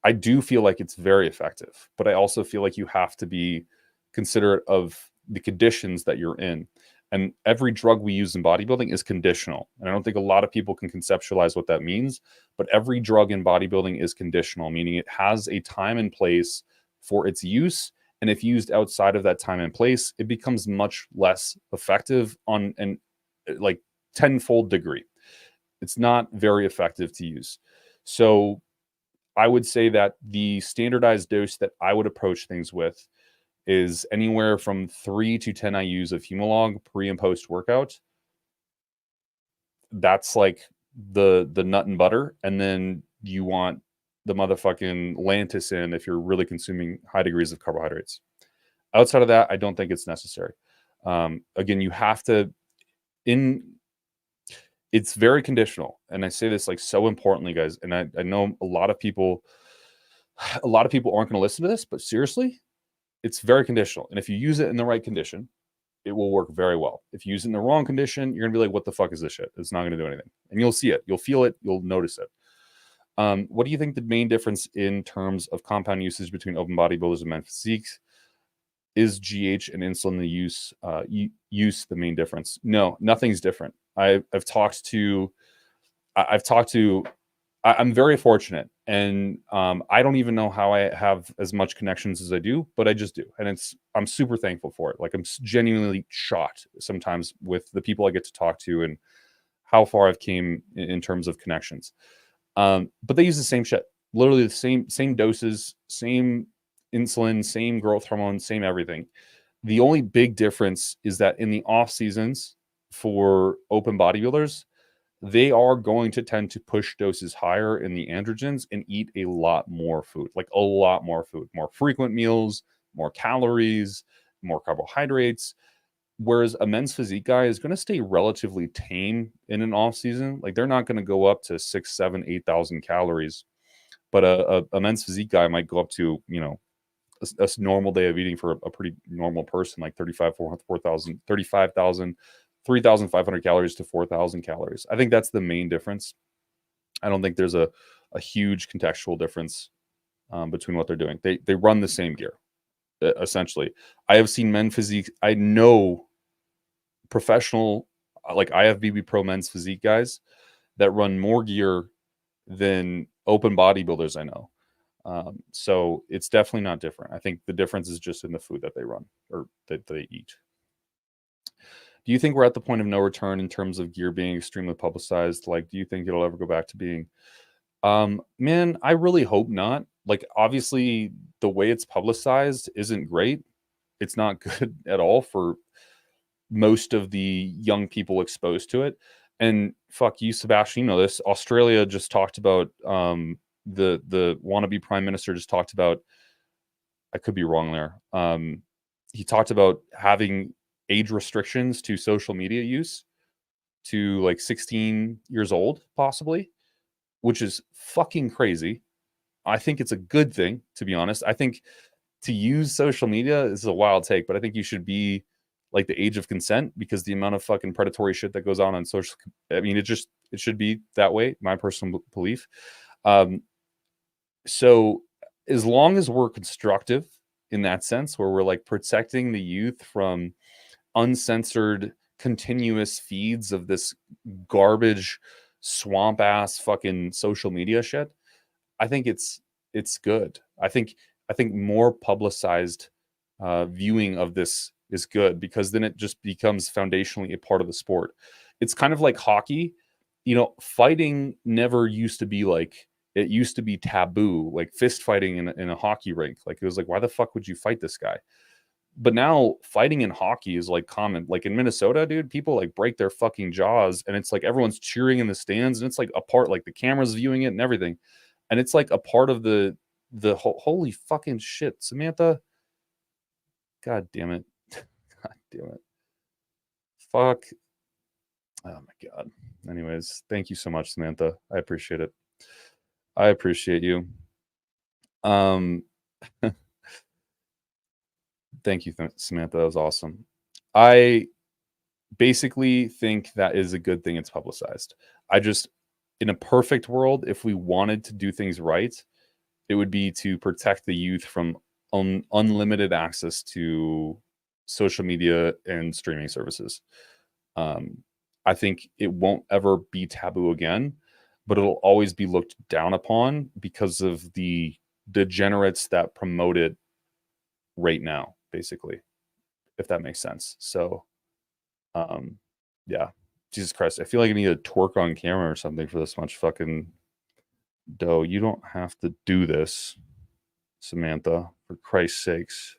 I do feel like it's very effective, but I also feel like you have to be considerate of the conditions that you're in. And every drug we use in bodybuilding is conditional. And I don't think a lot of people can conceptualize what that means, but every drug in bodybuilding is conditional, meaning it has a time and place for its use. And if used outside of that time and place, it becomes much less effective on an like tenfold degree. It's not very effective to use. So I would say that the standardized dose that I would approach things with is anywhere from 3 to 10 IUs of Humalog pre and post workout. That's like the nut and butter. And then you want the motherfucking Lantus in if you're really consuming high degrees of carbohydrates. Outside of that, I don't think it's necessary. Again, you have to, it's very conditional. And I say this like so importantly, guys. And I know a lot of people aren't going to listen to this, but seriously, it's very conditional. And if you use it in the right condition, it will work very well. If you use it in the wrong condition, you're going to be like, what the fuck is this shit? It's not going to do anything. And you'll see it. You'll feel it. You'll notice it. What do you think the main difference in terms of compound usage between open bodybuilders and men physiques? Is GH and insulin the use the main difference? No, nothing's different. I'm very fortunate, and I don't even know how I have as much connections as I do, but I just do, and I'm super thankful for it. Like I'm genuinely shocked sometimes with the people I get to talk to and how far I've came in terms of connections. But they use the same shit, literally the same doses, same insulin, same growth hormone, same everything. The only big difference is that in the off seasons for open bodybuilders, they are going to tend to push doses higher in the androgens and eat a lot more food, like a lot more food, more frequent meals, more calories, more carbohydrates. Whereas a men's physique guy is going to stay relatively tame in an off season. Like they're not going to go up to 6, 7, 8,000 calories, but a men's physique guy might go up to, a normal day of eating for a pretty normal person, like 35,000, 3,500 calories to 4,000 calories. I think that's the main difference. I don't think there's a huge contextual difference between what they're doing. They run the same gear, essentially. I have seen men physique. I know professional, like IFBB Pro men's physique guys that run more gear than open bodybuilders I know. So it's definitely not different. I think the difference is just in the food that they run or that they eat. Do you think we're at the point of no return in terms of gear being extremely publicized? Like, do you think it'll ever go back to being? Man, I really hope not. Like, obviously, the way it's publicized isn't great. It's not good at all for most of the young people exposed to it. And fuck you, Sebastian, you know this. Australia just talked about the wannabe prime minister just talked about, I could be wrong there. He talked about having age restrictions to social media use to like 16 years old, possibly, which is fucking crazy. I think it's a good thing, to be honest. I think to use social media is a wild take, but I think you should be like the age of consent, because the amount of fucking predatory shit that goes on social, I mean, it should be that way, my personal belief. So as long as we're constructive in that sense, where we're like protecting the youth from uncensored continuous feeds of this garbage swamp ass fucking social media shit, I think it's good. I think more publicized viewing of this is good, because then it just becomes foundationally a part of the sport. It's kind of like hockey. Fighting never used to be like, it used to be taboo, like fist fighting in a hockey rink. Like it was like, why the fuck would you fight this guy? But now fighting in hockey is like common. Like in Minnesota, dude, people like break their fucking jaws, and it's like everyone's cheering in the stands, and it's like a part, like the camera's viewing it and everything. And it's like a part of the the holy fucking shit, Samantha. God damn it. God damn it. Fuck. Oh my God. Anyways, thank you so much, Samantha. I appreciate it. I appreciate you. Thank you, Samantha. That was awesome. I basically think that is a good thing it's publicized. I just, in a perfect world, if we wanted to do things right, it would be to protect the youth from unlimited access to social media and streaming services. I think it won't ever be taboo again, but it'll always be looked down upon because of the degenerates that promote it right now, basically, if that makes sense. So, yeah, Jesus Christ, I feel like I need to twerk on camera or something for this much fucking dough. You don't have to do this, Samantha, for Christ's sakes.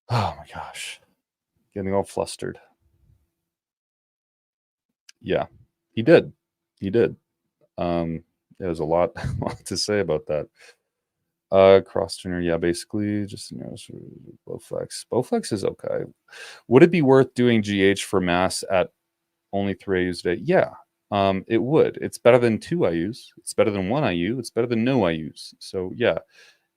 Oh my gosh, getting all flustered. Yeah, he did. He did. There's a lot to say about that. Cross trainer, yeah, basically just Bowflex. Bowflex is okay. Would it be worth doing GH for mass at only 3 IUs a day? Yeah, it would. It's better than 2 IUs. It's better than 1 IU. It's better than no IUs. So yeah,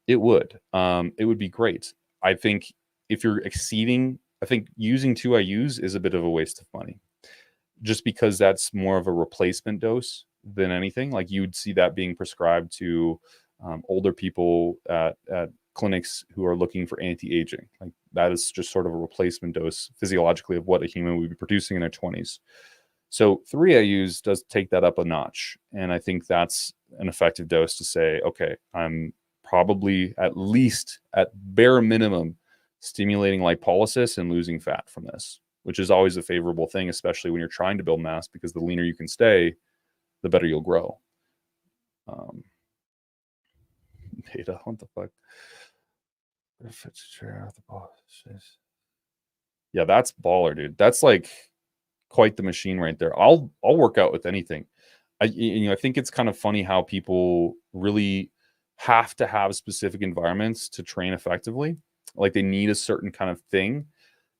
it would. It would be great. I think if you're exceeding, I think using 2 IUs is a bit of a waste of money, just because that's more of a replacement dose than anything. Like you'd see that being prescribed to older people at clinics who are looking for anti-aging. Like that is just sort of a replacement dose physiologically of what a human would be producing in their 20s. So 3 IUs does take that up a notch. And I think that's an effective dose to say, okay, I'm probably at least at bare minimum stimulating lipolysis and losing fat from this, which is always a favorable thing, especially when you're trying to build mass, because the leaner you can stay, the better you'll grow. Data, what the fuck? Yeah, that's baller, dude. That's like quite the machine right there. I'll work out with anything. I think it's kind of funny how people really have to have specific environments to train effectively. Like they need a certain kind of thing.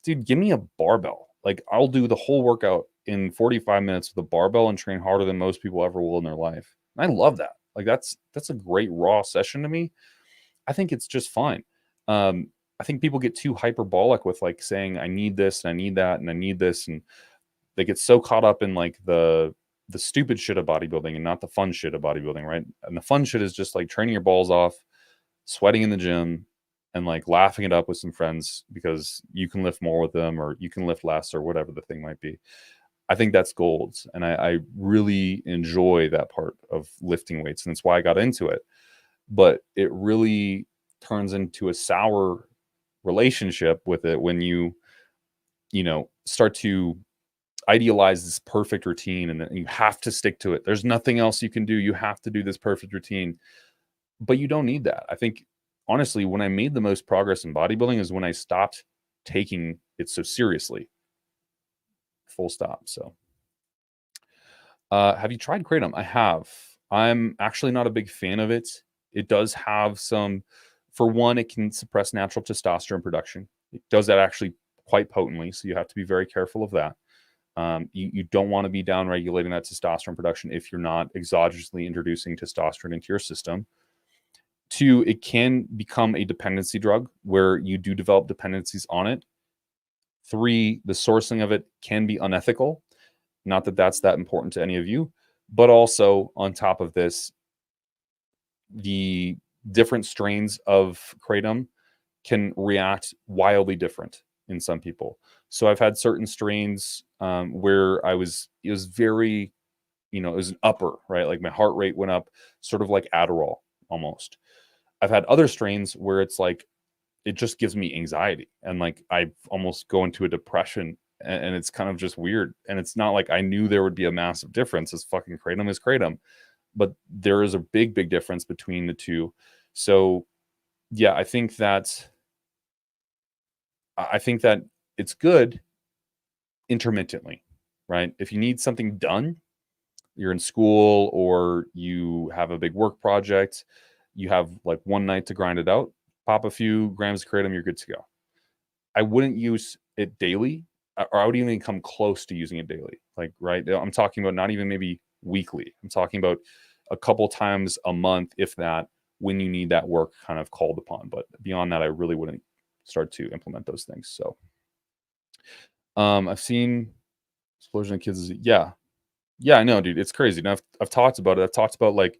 Dude, give me a barbell. Like I'll do the whole workout in 45 minutes with a barbell and train harder than most people ever will in their life. And I love that. Like that's a great raw session to me. I think it's just fine. I think people get too hyperbolic with like saying I need this and I need that and I need this, and they get so caught up in like the stupid shit of bodybuilding and not the fun shit of bodybuilding, right? And the fun shit is just like training your balls off, sweating in the gym, and like laughing it up with some friends because you can lift more with them or you can lift less or whatever the thing might be. I think that's gold. And I really enjoy that part of lifting weights. And that's why I got into it. But it really turns into a sour relationship with it when you start to idealize this perfect routine and you have to stick to it. There's nothing else you can do. You have to do this perfect routine. But you don't need that. I think honestly, when I made the most progress in bodybuilding is when I stopped taking it so seriously. Full stop. So have you tried kratom? I have. I'm actually not a big fan of it. It does have some, for one, it can suppress natural testosterone production. It does that actually quite potently. So you have to be very careful of that. You don't want to be down regulating that testosterone production if you're not exogenously introducing testosterone into your system. 2, it can become a dependency drug where you do develop dependencies on it. 3, the sourcing of it can be unethical. Not that that's that important to any of you, but also on top of this, the different strains of kratom can react wildly different in some people. So I've had certain strains where it was very, it was an upper, right? Like my heart rate went up, sort of like Adderall almost. I've had other strains where it's like, it just gives me anxiety and like I almost go into a depression and it's kind of just weird. And it's not like I knew there would be a massive difference, as fucking kratom is kratom, but there is a big, big difference between the two. So yeah, I think that it's good intermittently, right? If you need something done, you're in school or you have a big work project, You have like one night to grind it out, pop a few grams of kratom, you're good to go. I wouldn't use it daily, or I would even come close to using it daily. Like, right, I'm talking about not even maybe weekly. I'm talking about a couple times a month, if that, when you need that work kind of called upon. But beyond that, I really wouldn't start to implement those things. So I've seen explosion of kids. Yeah, I know, dude. It's crazy. Now I've talked about it. I've talked about, like,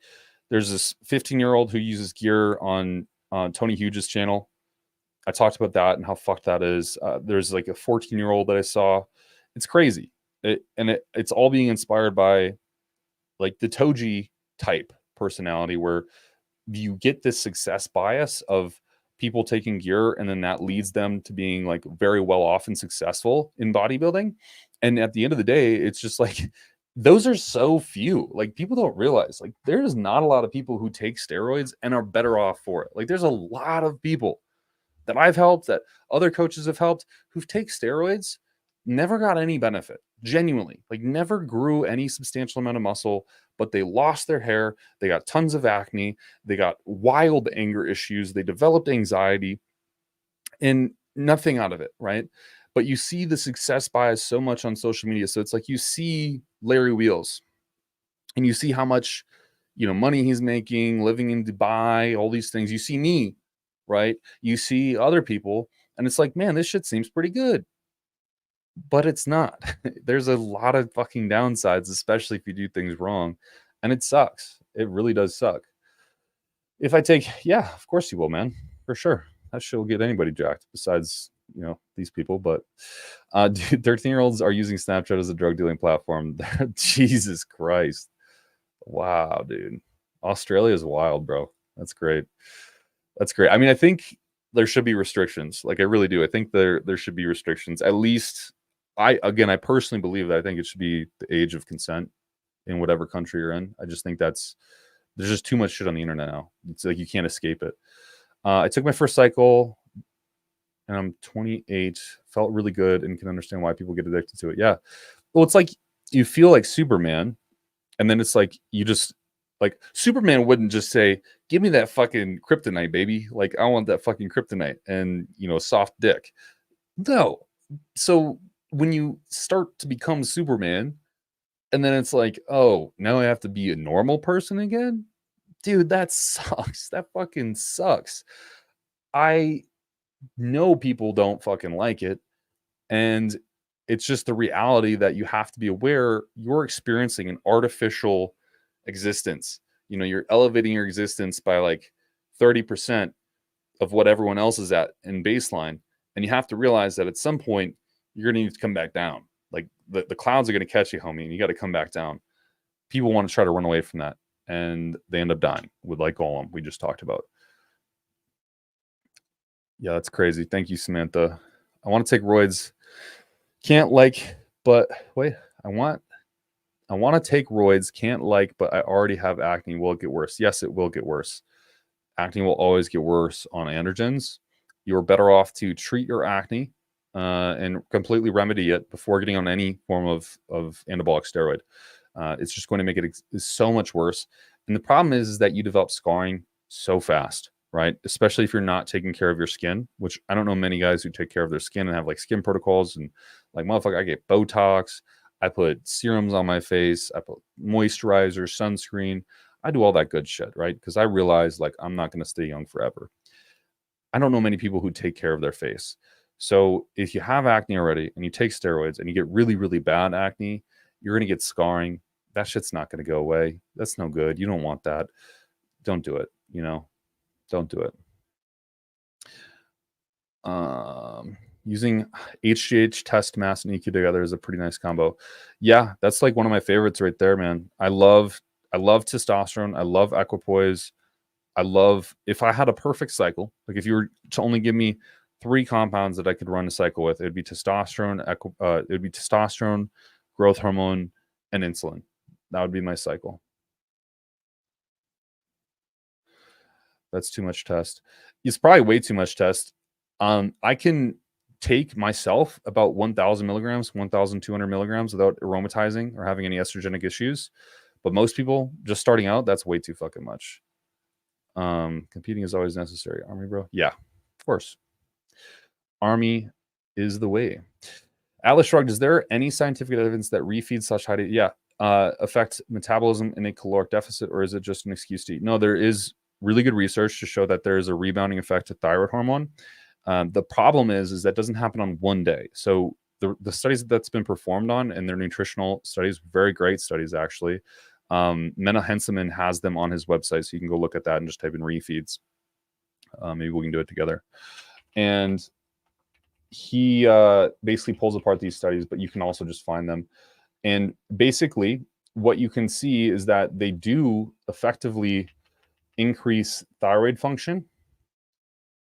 there's this 15-year-old who uses gear on Tony Huge's channel. I talked about that and how fucked that is. There's like a 14-year-old that I saw. It's crazy. It's all being inspired by like the Toji type personality, where you get this success bias of people taking gear, and then that leads them to being like very well off and successful in bodybuilding. And at the end of the day, it's just like, those are so few. Like, people don't realize, like, there's not a lot of people who take steroids and are better off for it. Like, there's a lot of people that I've helped, that other coaches have helped, who've taken steroids, never got any benefit, genuinely, like never grew any substantial amount of muscle, but they lost their hair, they got tons of acne, they got wild anger issues, they developed anxiety, and nothing out of it, right? But you see the success bias so much on social media. So it's like, you see Larry Wheels and you see how much, money he's making, living in Dubai, all these things. You see me, right? You see other people, and it's like, man, this shit seems pretty good. But it's not. There's a lot of fucking downsides, especially if you do things wrong. And it sucks. It really does suck. If I take, yeah, of course you will, man. For sure. That shit will get anybody jacked besides, these people. But dude, 13-year-olds are using Snapchat as a drug dealing platform. Jesus Christ. Wow, dude. Australia is wild, bro. That's great. That's great. I mean, I think there should be restrictions. Like, I really do. I think there should be restrictions. At least, I personally believe that I think it should be the age of consent in whatever country you're in. I just think there's just too much shit on the internet now. It's like, you can't escape it. I took my first cycle and I'm 28, felt really good, and can understand why people get addicted to it. Yeah. Well, it's like, you feel like Superman, and then it's like, you just, like, Superman wouldn't just say, give me that fucking kryptonite, baby. Like, I want that fucking kryptonite and, soft dick. No. So when you start to become Superman, and then it's like, oh, now I have to be a normal person again? Dude, that sucks. That fucking sucks. I know people don't fucking like it. And it's just the reality that you have to be aware you're experiencing an artificial existence. You're elevating your existence by like 30% of what everyone else is at in baseline. And you have to realize that at some point, you're going to need to come back down. Like, the clouds are going to catch you, homie, and you got to come back down. People want to try to run away from that, and they end up dying with, like, Gollum we just talked about. Yeah, that's crazy. Thank you, Samantha. I want to take roids. But wait, I want to take roids. Can't but I already have acne. Will it get worse? Yes, it will get worse. Acne will always get worse on androgens. You're better off to treat your acne and completely remedy it before getting on any form of anabolic steroid. It's just going to make it so much worse. And the problem is that you develop scarring so fast, right? Especially if you're not taking care of your skin, which I don't know many guys who take care of their skin and have like skin protocols. And like, motherfucker, I get Botox. I put serums on my face. I put moisturizer, sunscreen. I do all that good shit, right? Because I realize, like, I'm not going to stay young forever. I don't know many people who take care of their face. So if you have acne already and you take steroids and you get really, really bad acne, you're going to get scarring. That shit's not going to go away. That's no good. You don't want that. Don't do it. Don't do it. Using HGH, test, mass, and EQ together is a pretty nice combo. Yeah, that's like one of my favorites right there, man. I love testosterone. I love equipoise. I love, if I had a perfect cycle, like if you were to only give me 3 compounds that I could run a cycle with, it'd be testosterone, growth hormone, and insulin. That would be my cycle. That's too much test. It's probably way too much test. I can take myself about 1,000 milligrams, 1,200 milligrams without aromatizing or having any estrogenic issues. But most people just starting out, that's way too fucking much. Competing is always necessary. Army, bro. Yeah, of course. Army is the way. Atlas shrugged. Is there any scientific evidence that refeeds such high, affect metabolism in a caloric deficit, or is it just an excuse to eat? No, there is really good research to show that there is a rebounding effect to thyroid hormone. The problem is that doesn't happen on one day. So the studies that's been performed on, and their nutritional studies, very great studies actually. Menno Hensemann has them on his website, so you can go look at that and just type in refeeds. Maybe we can do it together. And he basically pulls apart these studies, but you can also just find them. And basically, what you can see is that they do effectively increase thyroid function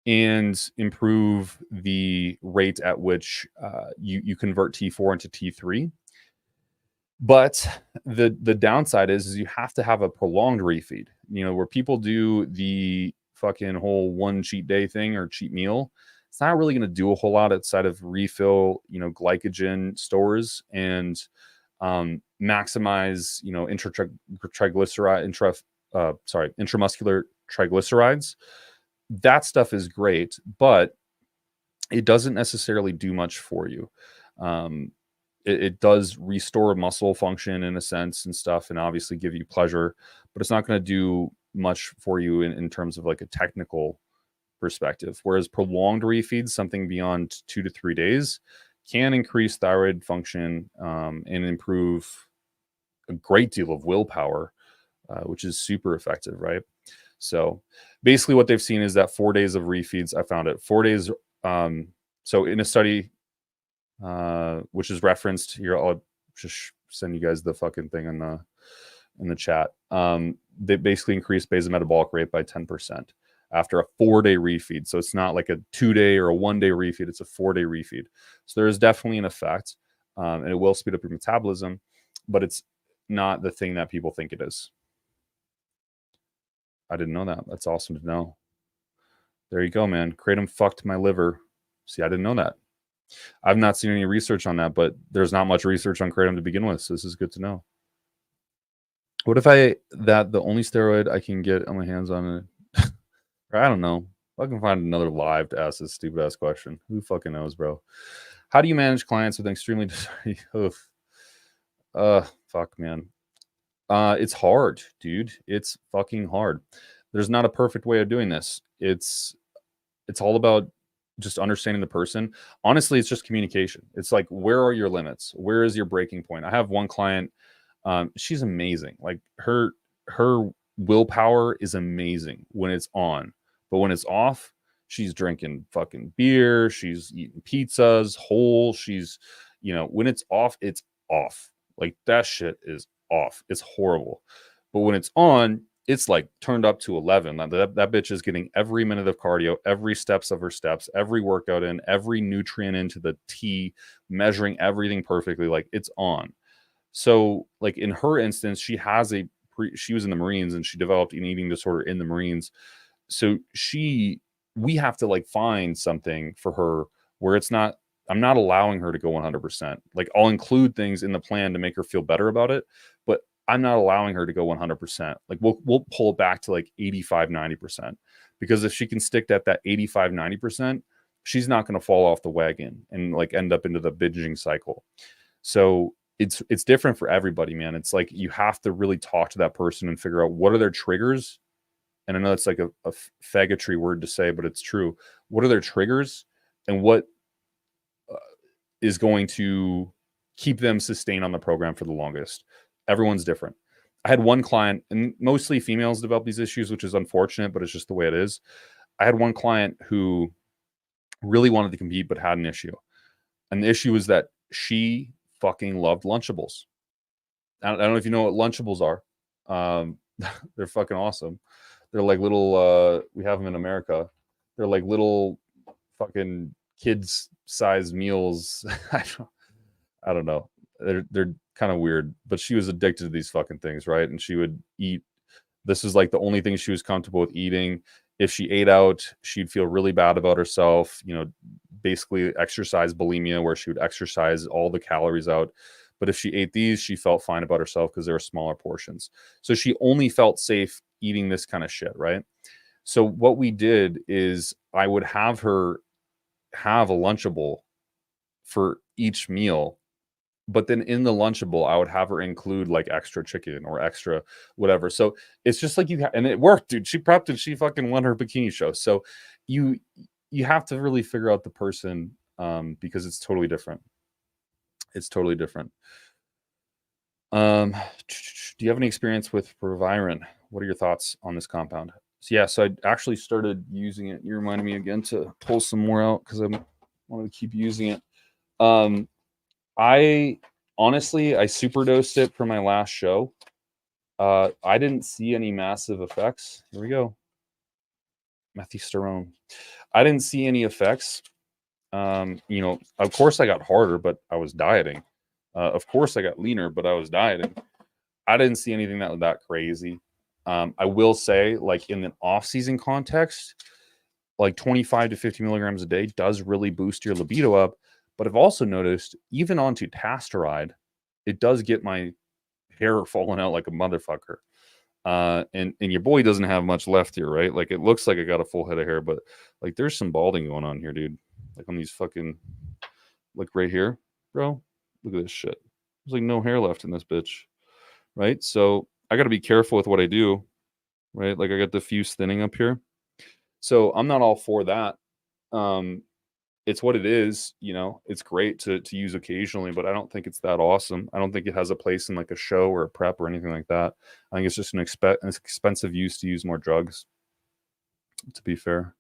and improve the rate at which you convert T4 into T3. But the downside is you have to have a prolonged refeed, where people do the fucking whole one cheat day thing or cheat meal. It's not really going to do a whole lot outside of refill, glycogen stores and maximize, intramuscular triglycerides. That stuff is great, but it doesn't necessarily do much for you. It does restore muscle function in a sense and stuff, and obviously give you pleasure, but it's not going to do much for you in terms of like a technical perspective. Whereas prolonged refeeds, something beyond 2 to 3 days, can increase thyroid function and improve a great deal of willpower, which is super effective, right? So basically what they've seen is that 4 days of refeeds, I found it 4 days. So in a study, which is referenced here, I'll just send you guys the fucking thing in the chat. They basically increased basal metabolic rate by 10% after a 4-day refeed. So it's not like a 2-day or a 1-day refeed, it's a 4-day refeed. So there is definitely an effect, and it will speed up your metabolism, but it's not the thing that people think it is. I didn't know that. That's awesome to know. There you go, man. Kratom fucked my liver. See, I didn't know that. I've not seen any research on that, but there's not much research on kratom to begin with, so this is good to know. What if the only steroid I can get on my hands on it? I don't know. I can find another live to ask this stupid ass question. Who fucking knows, bro? How do you manage clients with extremely fuck, man. It's hard, dude. It's fucking hard. There's not a perfect way of doing this. It's all about just understanding the person. Honestly, it's just communication. It's like, where are your limits? Where is your breaking point? I have one client. She's amazing. Like her willpower is amazing when it's on, but when it's off, she's drinking fucking beer. She's eating pizzas whole. She's, when it's off, it's off. Like that shit is off. It's horrible. But when it's on, it's like turned up to 11. That bitch is getting every minute of cardio, every steps of her steps, every workout in, every nutrient into the T, measuring everything perfectly. Like it's on. So like in her instance, she was in the Marines and she developed an eating disorder in the Marines. So we have to like find something for her where I'm not allowing her to go 100%. Like I'll include things in the plan to make her feel better about it, but I'm not allowing her to go 100%. Like we'll pull it back to like 85, 90%, because if she can stick at that 85, 90%, she's not going to fall off the wagon and like end up into the binging cycle. So it's different for everybody, man. It's like, you have to really talk to that person and figure out what are their triggers. And I know it's like a faggotry word to say, but it's true. What are their triggers and what is going to keep them sustained on the program for the longest? Everyone's different. I had one client, and mostly females develop these issues, which is unfortunate, but it's just the way it is. I had one client who really wanted to compete, but had an issue. And the issue was that she fucking loved Lunchables. I don't know if you know what Lunchables are. They're fucking awesome. They're like little, we have them in America. They're like little fucking kids size meals. I don't know. They're kind of weird, but she was addicted to these fucking things, right? And she would eat. This is like the only thing she was comfortable with eating. If she ate out, she'd feel really bad about herself, basically exercise bulimia, where she would exercise all the calories out. But if she ate these, she felt fine about herself because they were smaller portions. So she only felt safe eating this kind of shit, right? So what we did is I would have her have a Lunchable for each meal, but then in the Lunchable, I would have her include like extra chicken or extra whatever. So it's just like and it worked, dude. She prepped and she fucking won her bikini show. So you have to really figure out the person, because it's totally different. It's totally different. Do you have any experience with Proviron? What are your thoughts on this compound? So yeah, so I actually started using it. You reminded me again to pull some more out because I wanted to keep using it. I honestly, I superdosed it for my last show. I didn't see any massive effects. Here we go. Methysterone. I didn't see any effects. Of course I got harder, but I was dieting. Of course I got leaner, but I was dieting. I didn't see anything that was that crazy. I will say, like in an off-season context, like 25 to 50 milligrams a day does really boost your libido up. But I've also noticed, even on Tutasteride, it does get my hair falling out like a motherfucker. And your boy doesn't have much left here, right? Like it looks like I got a full head of hair, but like there's some balding going on here, dude. Like on these fucking, like right here, bro. Look at this shit. There's like no hair left in this bitch, right? So I got to be careful with what I do, right? Like I got diffuse thinning up here. So I'm not all for that. It's what it is, it's great to use occasionally, but I don't think it's that awesome. I don't think it has a place in like a show or a prep or anything like that. I think it's just an expensive use to use more drugs, to be fair.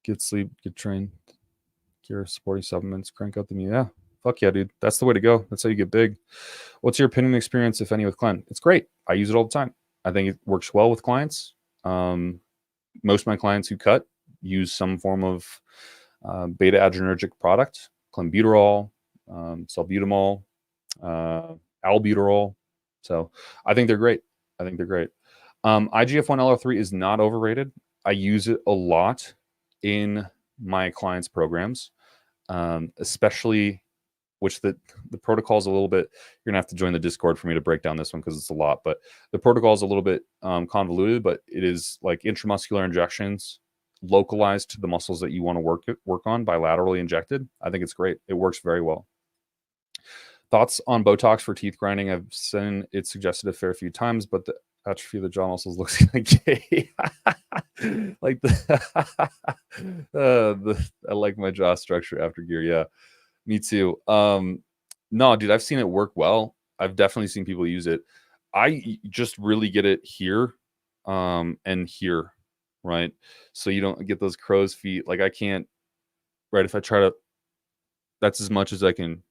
Get sleep, get trained, cure, supporting supplements, crank out the meat. Yeah, fuck yeah, dude. That's the way to go. That's how you get big. What's your opinion experience, if any, with Clen? It's great. I use it all the time. I think it works well with clients. Most of my clients who cut use some form of beta adrenergic product, clenbuterol, salbutamol, albuterol. So I think they're great. IGF-1 LR3 is not overrated. I use it a lot in my clients' programs, especially which the protocol is a little bit, you're gonna have to join the Discord for me to break down this one because it's a lot, but the protocol is a little bit convoluted, but it is like intramuscular injections localized to the muscles that you want to work on, bilaterally injected. I think it's great. It works very well. Thoughts on Botox for teeth grinding? I've seen it suggested a fair few times, but the atrophy of the jaw muscles looks like gay. Like I like my jaw structure after gear. Yeah, me too. No, dude, I've seen it work well. I've definitely seen people use it. I just really get it here, and here, right? So you don't get those crow's feet. Like I can't, right? If I try to, that's as much as I can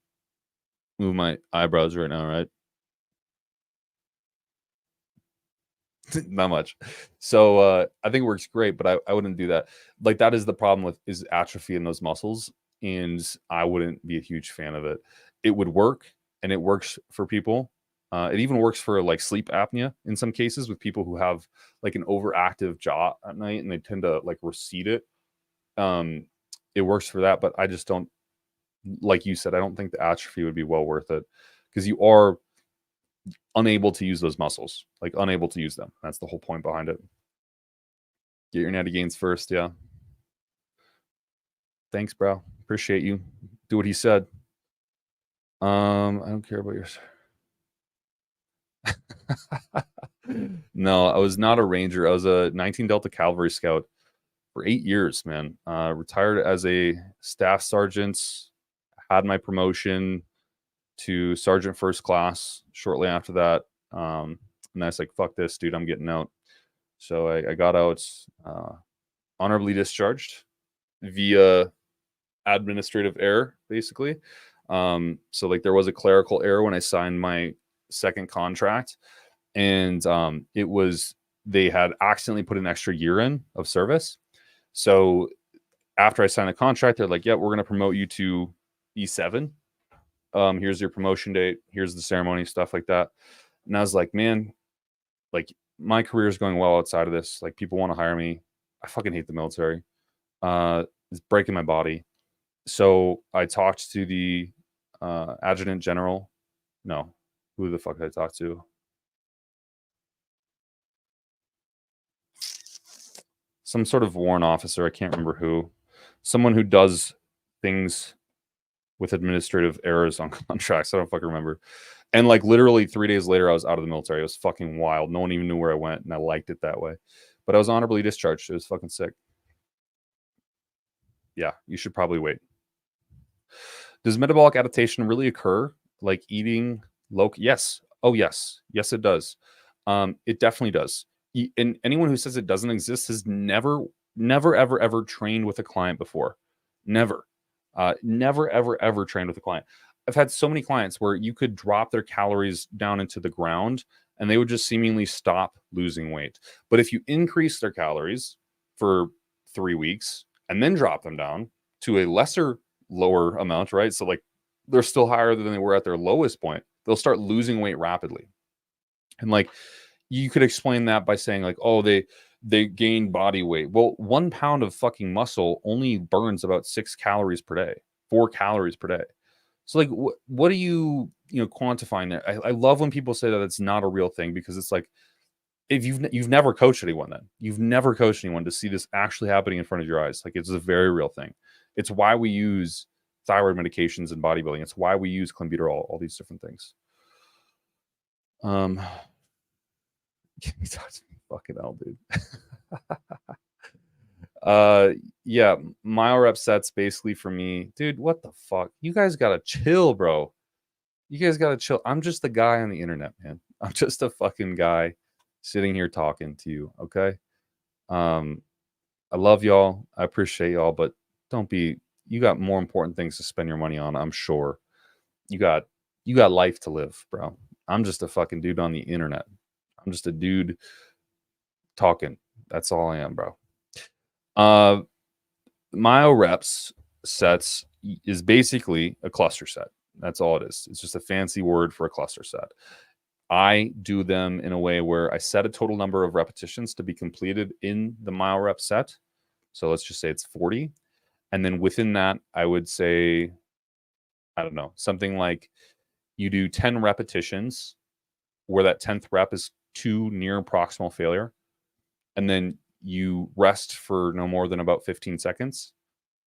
move my eyebrows right now, right? Not much. So I think it works great, but I wouldn't do that. Like that is the problem with is atrophy in those muscles, and I wouldn't be a huge fan of it. It would work, and it works for people. It even works for like sleep apnea in some cases with people who have like an overactive jaw at night and they tend to like recede it. It works for that, but I just don't, like you said, I don't think the atrophy would be well worth it because you are unable to use those muscles, like unable to use them. That's the whole point behind it. Get your natty gains first. Yeah. Thanks, bro. Appreciate you. Do what he said. I don't care about yours. No, I was not a ranger. I was a 19 Delta Cavalry Scout for 8 years, man. Retired as a staff sergeant, had my promotion to sergeant first class shortly after that. And I was like, fuck this, dude, I'm getting out. So I got out, honorably discharged via administrative error, basically. So like there was a clerical error when I signed my second contract, and it was they had accidentally put an extra year in of service. So after I signed the contract, they're like, yeah, we're going to promote you to E7. Here's your promotion date. Here's the ceremony, stuff like that. And I was like, man, like my career is going well outside of this. Like people want to hire me. I fucking hate the military. It's breaking my body. So I talked to the adjutant general. No, who the fuck did I talk to? some sort of warrant officer. I can't remember who. Someone who does things with administrative errors on contracts. I don't fucking remember. And like literally 3 days later, I was out of the military. It was fucking wild. No one even knew where I went, and I liked it that way. But I was honorably discharged. It was fucking sick. Yeah, you should probably wait. Does metabolic adaptation really occur? Like eating low? Yes. Oh, yes. Yes, it does. It definitely does. And anyone who says it doesn't exist has never, ever trained with a client before. Never. Never, ever trained with a client. I've had so many clients where you could drop their calories down into the ground and they would just seemingly stop losing weight. But if you increase their calories for 3 weeks and then drop them down to a lower amount, right? So like they're still higher than they were at their lowest point, they'll start losing weight rapidly. And like you could explain that by saying like, oh, they gained body weight. Well, 1 pound of fucking muscle only burns about 6 calories per day, 4 calories per day. So like, what are you quantifying there? I love when people say that it's not a real thing, because it's like, if you've never coached anyone, then you've never coached anyone to see this actually happening in front of your eyes. Like, it's a very real thing. It's why we use thyroid medications in bodybuilding. It's why we use clenbuterol, all these different things. Fucking hell, dude. Yeah, Myo-rep sets basically for me, dude. What the fuck? You guys gotta chill, bro. You guys gotta chill. I'm just a guy on the internet, man. I'm just a fucking guy sitting here talking to you. Okay. I love y'all. I appreciate y'all, but don't be. You got more important things to spend your money on. I'm sure. You got life to live, bro. I'm just a fucking dude on the internet. I'm just a dude talking. That's all I am, bro. Myo-reps sets is basically a cluster set. That's all it is. It's just a fancy word for a cluster set. I do them in a way where I set a total number of repetitions to be completed in the Myo-rep set. So let's just say it's 40. And then within that, I would say, I don't know, something like you do 10 repetitions where that 10th rep is to near proximal failure. And then you rest for no more than about 15 seconds.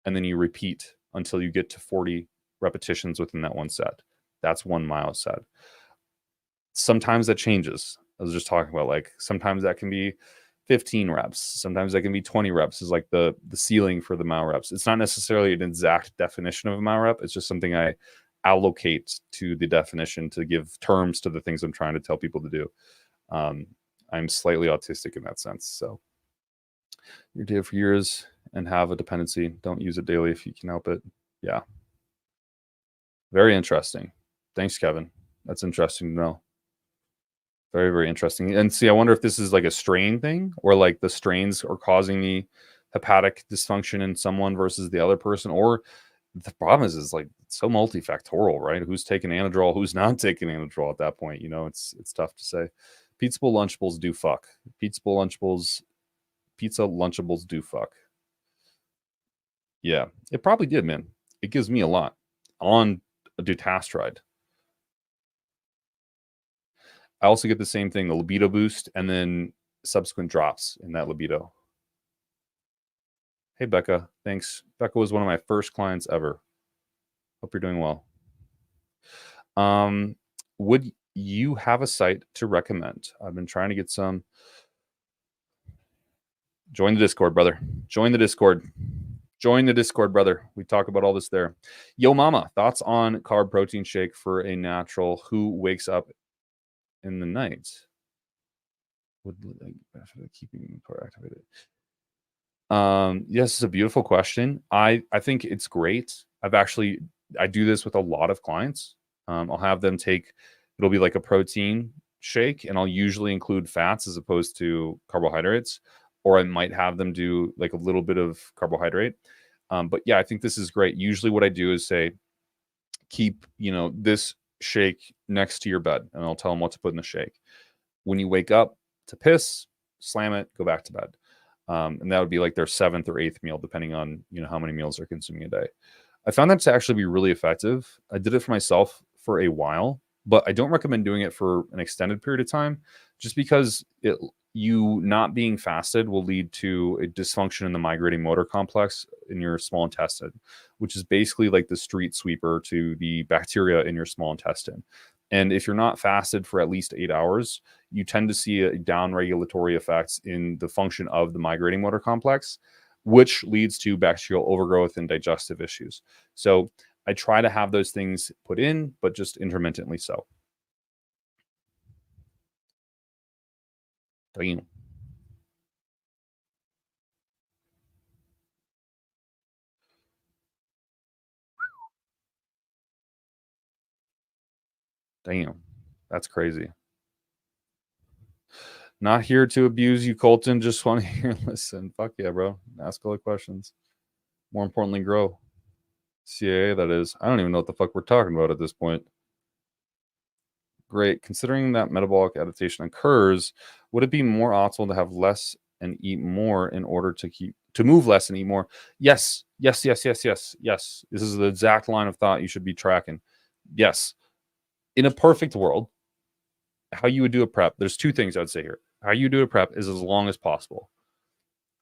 And then you repeat until you get to 40 repetitions within that one set. That's one myo set. Sometimes that changes. I was just talking about, like, sometimes that can be 15 reps. Sometimes that can be 20 reps is like the ceiling for the Myo-reps. It's not necessarily an exact definition of a Myo-rep. It's just something I allocate to the definition to give terms to the things I'm trying to tell people to do. I'm slightly autistic in that sense. So you did it for years and have a dependency. Don't use it daily if you can help it. Yeah. Very interesting. Thanks, Kevin. That's interesting to know. Very, very interesting. And see, I wonder if this is like a strain thing, or like the strains are causing the hepatic dysfunction in someone versus the other person. Or the problem is like it's so multifactorial, right? Who's taking Anadrol, who's not taking Anadrol at that point? It's tough to say. Pizza bowl Lunchables do fuck. Pizza Lunchables do fuck. Yeah, it probably did, man. It gives me a lot on a dutasteride. I also get the same thing, the libido boost, and then subsequent drops in that libido. Hey, Becca. Thanks. Becca was one of my first clients ever. Hope you're doing well. Would you have a site to recommend? I've been trying to get some. Join the Discord, brother. Join the Discord. Join the Discord, brother. We talk about all this there. Yo, mama, thoughts on carb protein shake for a natural who wakes up in the night? Would keeping activated? Yes, it's a beautiful question. I think it's great. I do this with a lot of clients. I'll have them take, it'll be like a protein shake, and I'll usually include fats as opposed to carbohydrates, or I might have them do like a little bit of carbohydrate. But yeah, I think this is great. Usually what I do is say, keep, this shake next to your bed, and I'll tell them what to put in the shake. When you wake up to piss, slam it, go back to bed. And that would be like their 7th or 8th meal, depending on, how many meals they're consuming a day. I found that to actually be really effective. I did it for myself for a while. but I don't recommend doing it for an extended period of time, just because you not being fasted will lead to a dysfunction in the migrating motor complex in your small intestine, which is basically like the street sweeper to the bacteria in your small intestine. And if you're not fasted for at least 8 hours, you tend to see a down regulatory effects in the function of the migrating motor complex, which leads to bacterial overgrowth and digestive issues. So I try to have those things put in, but just intermittently so. Damn. Damn. That's crazy. Not here to abuse you, Colton. Just want to hear and listen. Fuck yeah, bro. Ask all the questions. More importantly, grow. CAA, that is. I don't even know what the fuck we're talking about at this point. Great. Considering that metabolic adaptation occurs, would it be more optimal to have less and eat more in order to move less and eat more? Yes. Yes, yes, yes, yes, yes. This is the exact line of thought you should be tracking. Yes. In a perfect world, how you would do a prep, there's two things I would say here. How you do a prep is as long as possible.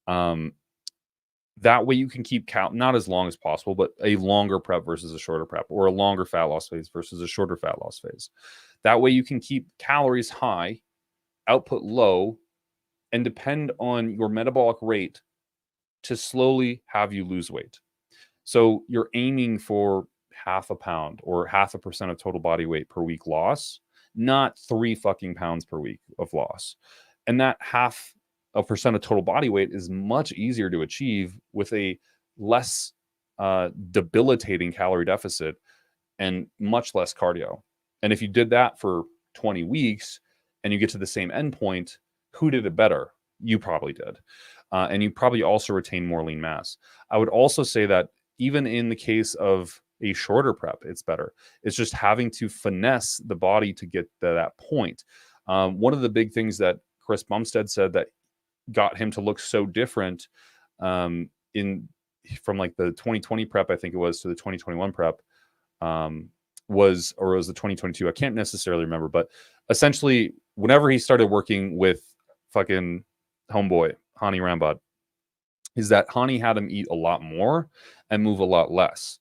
That way you can keep count, not as long as possible, but a longer prep versus a shorter prep, or a longer fat loss phase versus a shorter fat loss phase. That way you can keep calories high, output low, and depend on your metabolic rate to slowly have you lose weight. So you're aiming for 0.5 pound or 0.5% of total body weight per week loss, not 3 fucking pounds per week of loss. And that 0.5% of total body weight is much easier to achieve with a less debilitating calorie deficit and much less cardio. And if you did that for 20 weeks and you get to the same endpoint, who did it better? You probably did. And you probably also retain more lean mass. I would also say that even in the case of a shorter prep, it's better. It's just having to finesse the body to get to that point. One of the big things that Chris Bumstead said that got him to look so different in from like the 2020 prep, I think it was, to the 2021 prep, was the 2022. I can't necessarily remember, but essentially, whenever he started working with fucking homeboy Hani Rambod, is that Hani had him eat a lot more and move a lot less.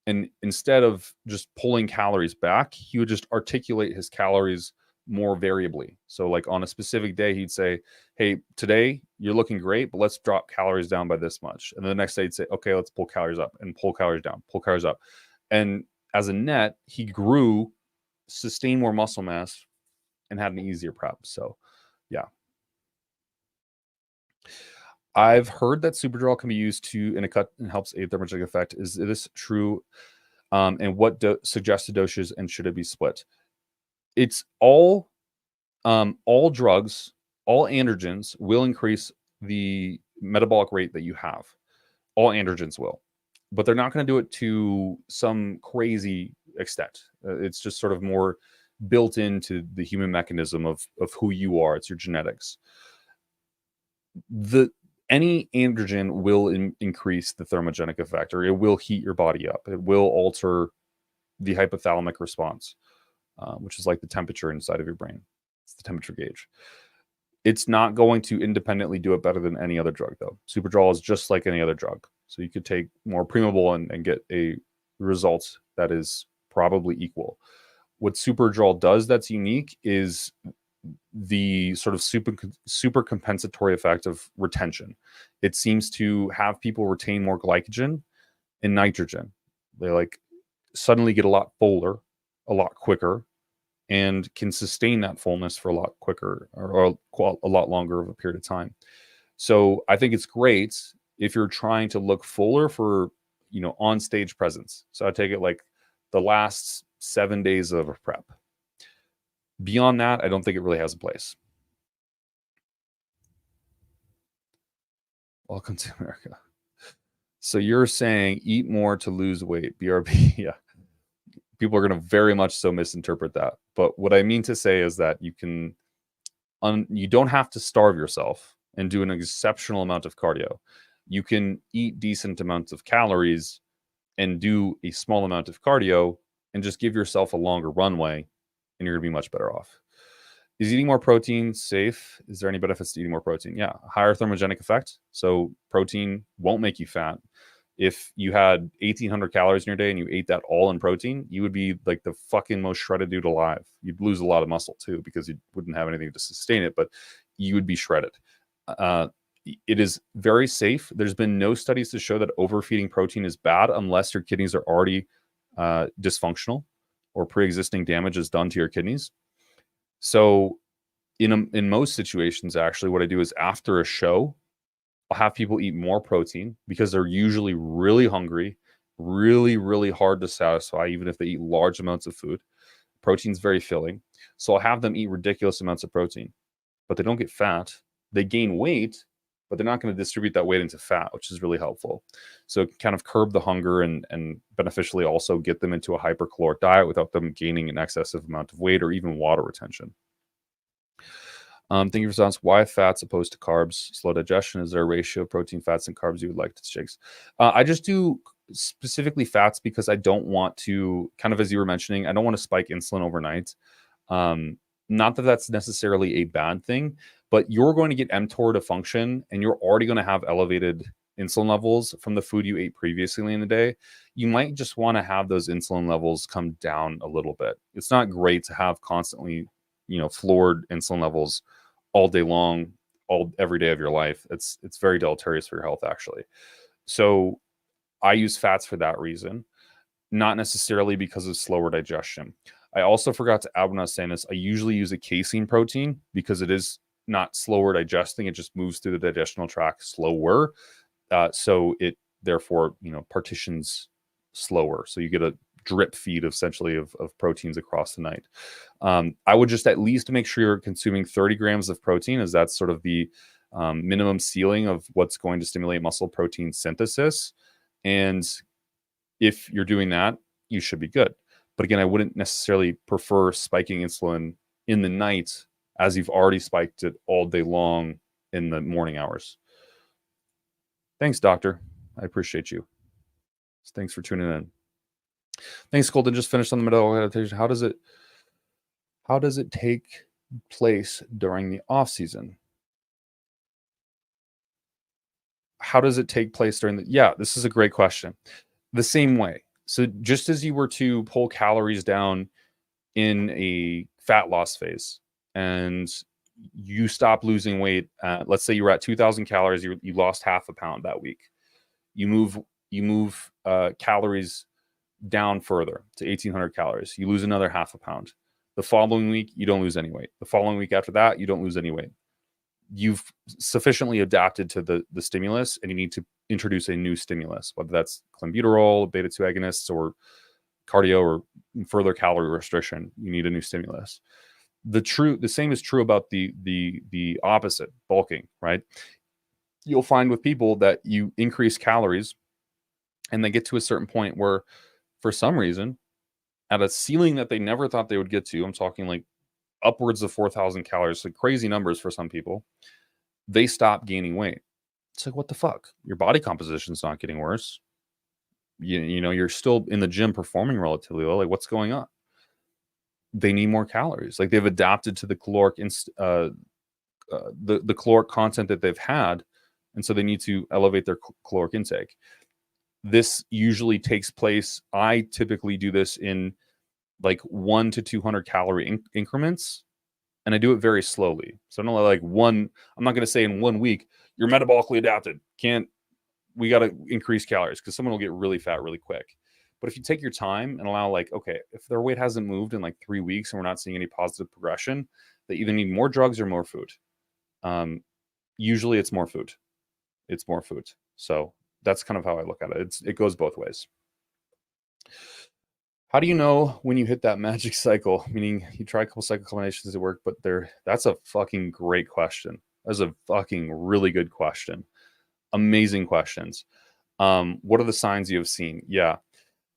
And instead of just pulling calories back, he would just articulate his calories more variably. So like on a specific day, he'd say, hey, today you're looking great, but let's drop calories down by this much. And then the next day he'd say, okay, let's pull calories up and pull calories down, pull calories up. And as a net, he grew, sustained more muscle mass, and had an easier prep. So yeah. I've heard that Superdrol can be used in a cut and helps aid thermogenic effect. Is this true? And what suggested doses, and should it be split? It's all drugs, all androgens will increase the metabolic rate that you have. All androgens will, but they're not going to do it to some crazy extent. It's just sort of more built into the human mechanism of who you are. It's your genetics. Any androgen will increase the thermogenic effect, or it will heat your body up. It will alter the hypothalamic response, which is like the temperature inside of your brain. It's the temperature gauge. It's not going to independently do it better than any other drug, though. Superdrol is just like any other drug. So you could take more Primobolan and get a result that is probably equal. What Superdrol does that's unique is the sort of super compensatory effect of retention. It seems to have people retain more glycogen and nitrogen. They like suddenly get a lot fuller, a lot quicker, and can sustain that fullness for a lot quicker or a lot longer of a period of time. So I think it's great if you're trying to look fuller for, on stage presence. So I take it like the last 7 days of a prep. Beyond that, I don't think it really has a place. Welcome to America. So you're saying eat more to lose weight, BRB. Yeah. People are going to very much so misinterpret that. But what I mean to say is that you don't have to starve yourself and do an exceptional amount of cardio. You can eat decent amounts of calories and do a small amount of cardio and just give yourself a longer runway and you're going to be much better off. Is eating more protein safe? Is there any benefits to eating more protein? Yeah, higher thermogenic effect. So protein won't make you fat. If you had 1,800 calories in your day and you ate that all in protein, you would be like the fucking most shredded dude alive. You'd lose a lot of muscle too because you wouldn't have anything to sustain it, but you would be shredded. It is very safe. There's been no studies to show that overfeeding protein is bad unless your kidneys are already dysfunctional or pre-existing damage is done to your kidneys. So in most situations, actually, what I do is after a show, I'll have people eat more protein because they're usually really hungry, really, really hard to satisfy, even if they eat large amounts of food. Protein's very filling. So I'll have them eat ridiculous amounts of protein, but they don't get fat. They gain weight, but they're not going to distribute that weight into fat, which is really helpful. So kind of curb the hunger and beneficially also get them into a hypercaloric diet without them gaining an excessive amount of weight or even water retention. Thank you for response. Why fats opposed to carbs? Slow digestion. Is there a ratio of protein, fats, and carbs you would like to shakes? I just do specifically fats because I don't want to, kind of as you were mentioning, I don't want to spike insulin overnight. Not that that's necessarily a bad thing, but you're going to get mTOR to function and you're already going to have elevated insulin levels from the food you ate previously in the day. You might just want to have those insulin levels come down a little bit. It's not great to have constantly, floored insulin levels all day long, every day of your life. It's very deleterious for your health, actually. So I use fats for that reason, not necessarily because of slower digestion. I also forgot to add when I was saying this, I usually use a casein protein because it is not slower digesting. It just moves through the digestional tract slower. So it therefore, partitions slower. So you get a drip feed essentially of proteins across the night. I would just at least make sure you're consuming 30 grams of protein, as that's sort of the minimum ceiling of what's going to stimulate muscle protein synthesis. And if you're doing that, you should be good. But again, I wouldn't necessarily prefer spiking insulin in the night as you've already spiked it all day long in the morning hours. Thanks, doctor. I appreciate you. Thanks for tuning in. Thanks, Colton. Just finished on the metabolic adaptation. How does it take place during the off season? How does it take place during this is a great question. The same way. So just as you were to pull calories down in a fat loss phase and you stop losing weight, let's say you were at 2,000 calories, you lost half a pound that week. You move calories down further to 1,800 calories. You lose another half a pound. The following week, you don't lose any weight. The following week after that, you don't lose any weight. You've sufficiently adapted to the stimulus, and you need to introduce a new stimulus, whether that's clenbuterol, beta-2 agonists, or cardio, or further calorie restriction. You need a new stimulus. The same is true about the opposite, bulking, right? You'll find with people that you increase calories and they get to a certain point where, for some reason, at a ceiling that they never thought they would get to, I'm talking like upwards of 4,000 calories, like crazy numbers for some people, they stop gaining weight. It's like, what the fuck? Your body composition's not getting worse. You're still in the gym performing relatively well. Like, what's going on? They need more calories. Like, they've adapted to the caloric the caloric content that they've had, and so they need to elevate their caloric intake. This usually takes place. I typically do this in like 1 to 200 calorie increments, and I do it very slowly. So I don't like I'm not going to say in 1 week you're metabolically adapted. We got to increase calories, because someone will get really fat really quick. But if you take your time and allow, okay, if their weight hasn't moved in 3 weeks and we're not seeing any positive progression, they either need more drugs or more food. Usually it's more food. So that's kind of how I look at it. It goes both ways. How do you know when you hit that magic cycle? Meaning you try a couple cycle combinations to work, but that's a fucking great question. That's a fucking really good question. Amazing questions. What are the signs you have seen? Yeah.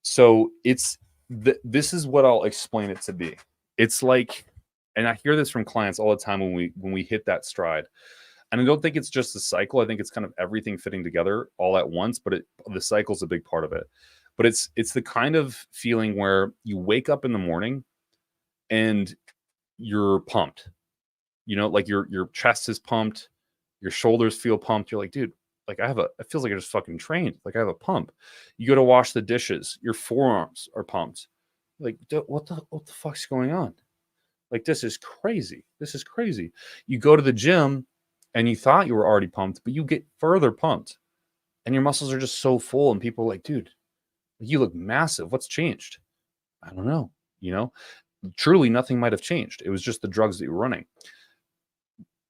So this is what I'll explain it to be. It's like, and I hear this from clients all the time when we hit that stride. And I don't think it's just the cycle. I think it's kind of everything fitting together all at once, but the cycle is a big part of it. But it's the kind of feeling where you wake up in the morning and you're pumped. You know, like your chest is pumped, your shoulders feel pumped. You're like, dude, like it feels like I just fucking trained. Like I have a pump. You go to wash the dishes, your forearms are pumped. Like, what the fuck's going on? Like, this is crazy. This is crazy. You go to the gym and you thought you were already pumped, but you get further pumped and your muscles are just so full. And people are like, dude, you look massive. What's changed? I don't know. You know, truly nothing might have changed. It was just the drugs that you were running.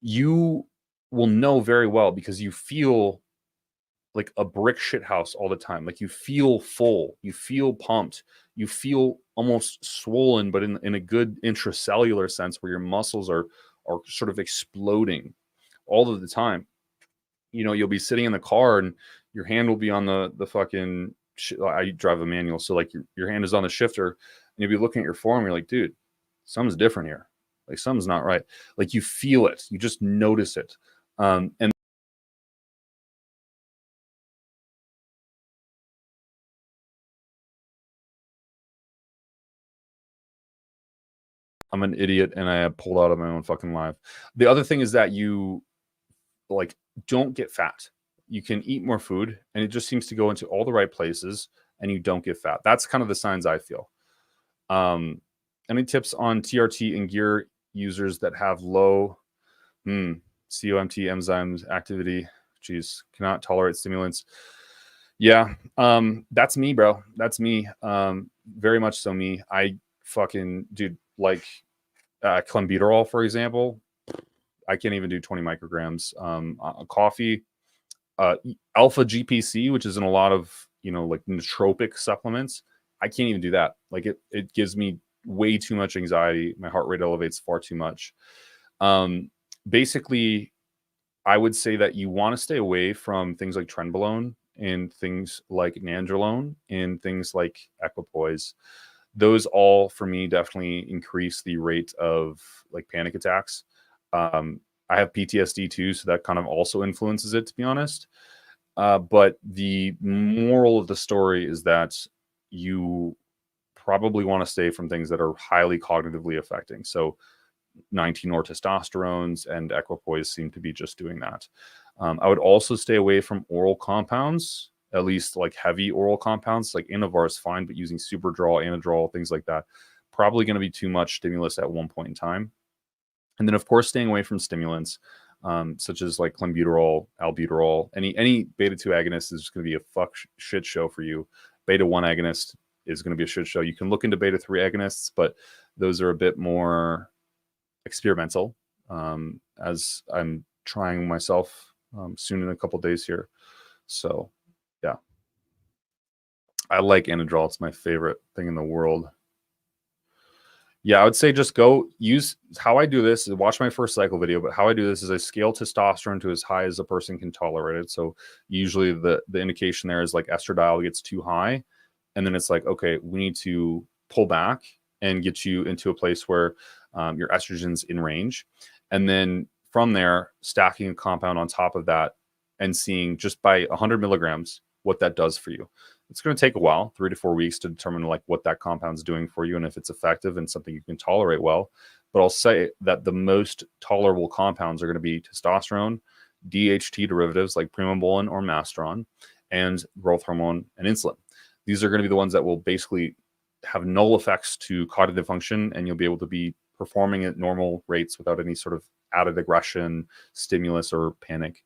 You will know very well because you feel like a brick shit house all the time. Like you feel full, you feel pumped, you feel almost swollen, but in a good intracellular sense where your muscles are sort of exploding all of the time. You know, you'll be sitting in the car and your hand will be on the fucking I drive a manual, so like your hand is on the shifter and you'll be looking at your form, you're like, dude, something's different here. Like something's not right. Like you feel it, you just notice it. And I'm an idiot and I pulled out of my own fucking life. The other thing is that you like don't get fat. You can eat more food and it just seems to go into all the right places and you don't get fat. That's kind of the signs I feel. Any tips on TRT and gear users that have low COMT enzymes activity? Geez, cannot tolerate stimulants. Yeah, that's me, bro. That's me. Very much so me. I fucking dude, like clenbuterol, for example. I can't even do 20 micrograms. Coffee, alpha GPC, which is in a lot of, you know, like nootropic supplements. I can't even do that. Like it gives me way too much anxiety. My heart rate elevates far too much. Basically, I would say that you want to stay away from things like trenbolone and things like nandrolone and things like equipoise. Those all, for me, definitely increase the rate of like panic attacks. I have PTSD too, so that kind of also influences it, to be honest. But the moral of the story is that you probably want to stay from things that are highly cognitively affecting. So 19-or testosterones and equipoise seem to be just doing that. I would also stay away from oral compounds, at least like heavy oral compounds. Like Inovar is fine, but using Superdrol, Anadrol, things like that, probably going to be too much stimulus at one point in time. And then, of course, staying away from stimulants, such as like clenbuterol, albuterol. Any beta-2 agonist is going to be a shit show for you. Beta-1 agonist is going to be a shit show. You can look into beta-3 agonists, but those are a bit more experimental, as I'm trying myself soon in a couple days here. So, yeah. I like Anadrol. It's my favorite thing in the world. Yeah, I would say just go use how I do this is watch my first cycle video, but how I do this is I scale testosterone to as high as a person can tolerate it. So usually the indication there is like estradiol gets too high. And then it's like, okay, we need to pull back and get you into a place where your estrogen's in range. And then from there, stacking a compound on top of that and seeing just by 100 milligrams what that does for you. It's going to take a while, 3 to 4 weeks, to determine like what that compound's doing for you and if it's effective and something you can tolerate well. But I'll say that the most tolerable compounds are going to be testosterone, DHT derivatives like Primobolan or Mastron, and growth hormone and insulin. These are going to be the ones that will basically have null effects to cognitive function, and you'll be able to be performing at normal rates without any sort of added aggression, stimulus, or panic.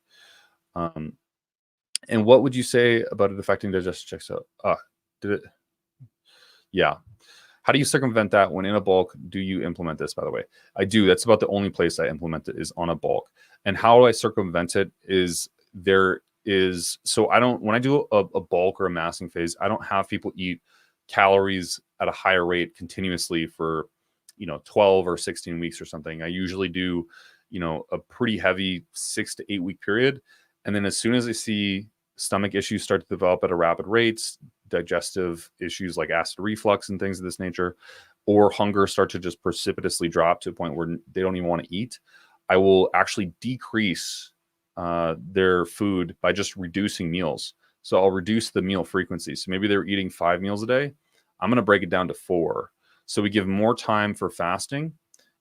And what would you say about it affecting digestive checks out? Did it? Yeah. How do you circumvent that when in a bulk? Do you implement this, by the way? I do. That's about the only place I implement it is on a bulk. And how do I circumvent it is so I don't, when I do a bulk or a massing phase, I don't have people eat calories at a higher rate continuously for, 12 or 16 weeks or something. I usually do, a pretty heavy 6 to 8 week period. And then as soon as I see stomach issues start to develop at a rapid rate, digestive issues like acid reflux and things of this nature, or hunger start to just precipitously drop to a point where they don't even want to eat, I will actually decrease their food by just reducing meals. So I'll reduce the meal frequency. So maybe they're eating 5 meals a day. I'm going to break it down to 4. So we give more time for fasting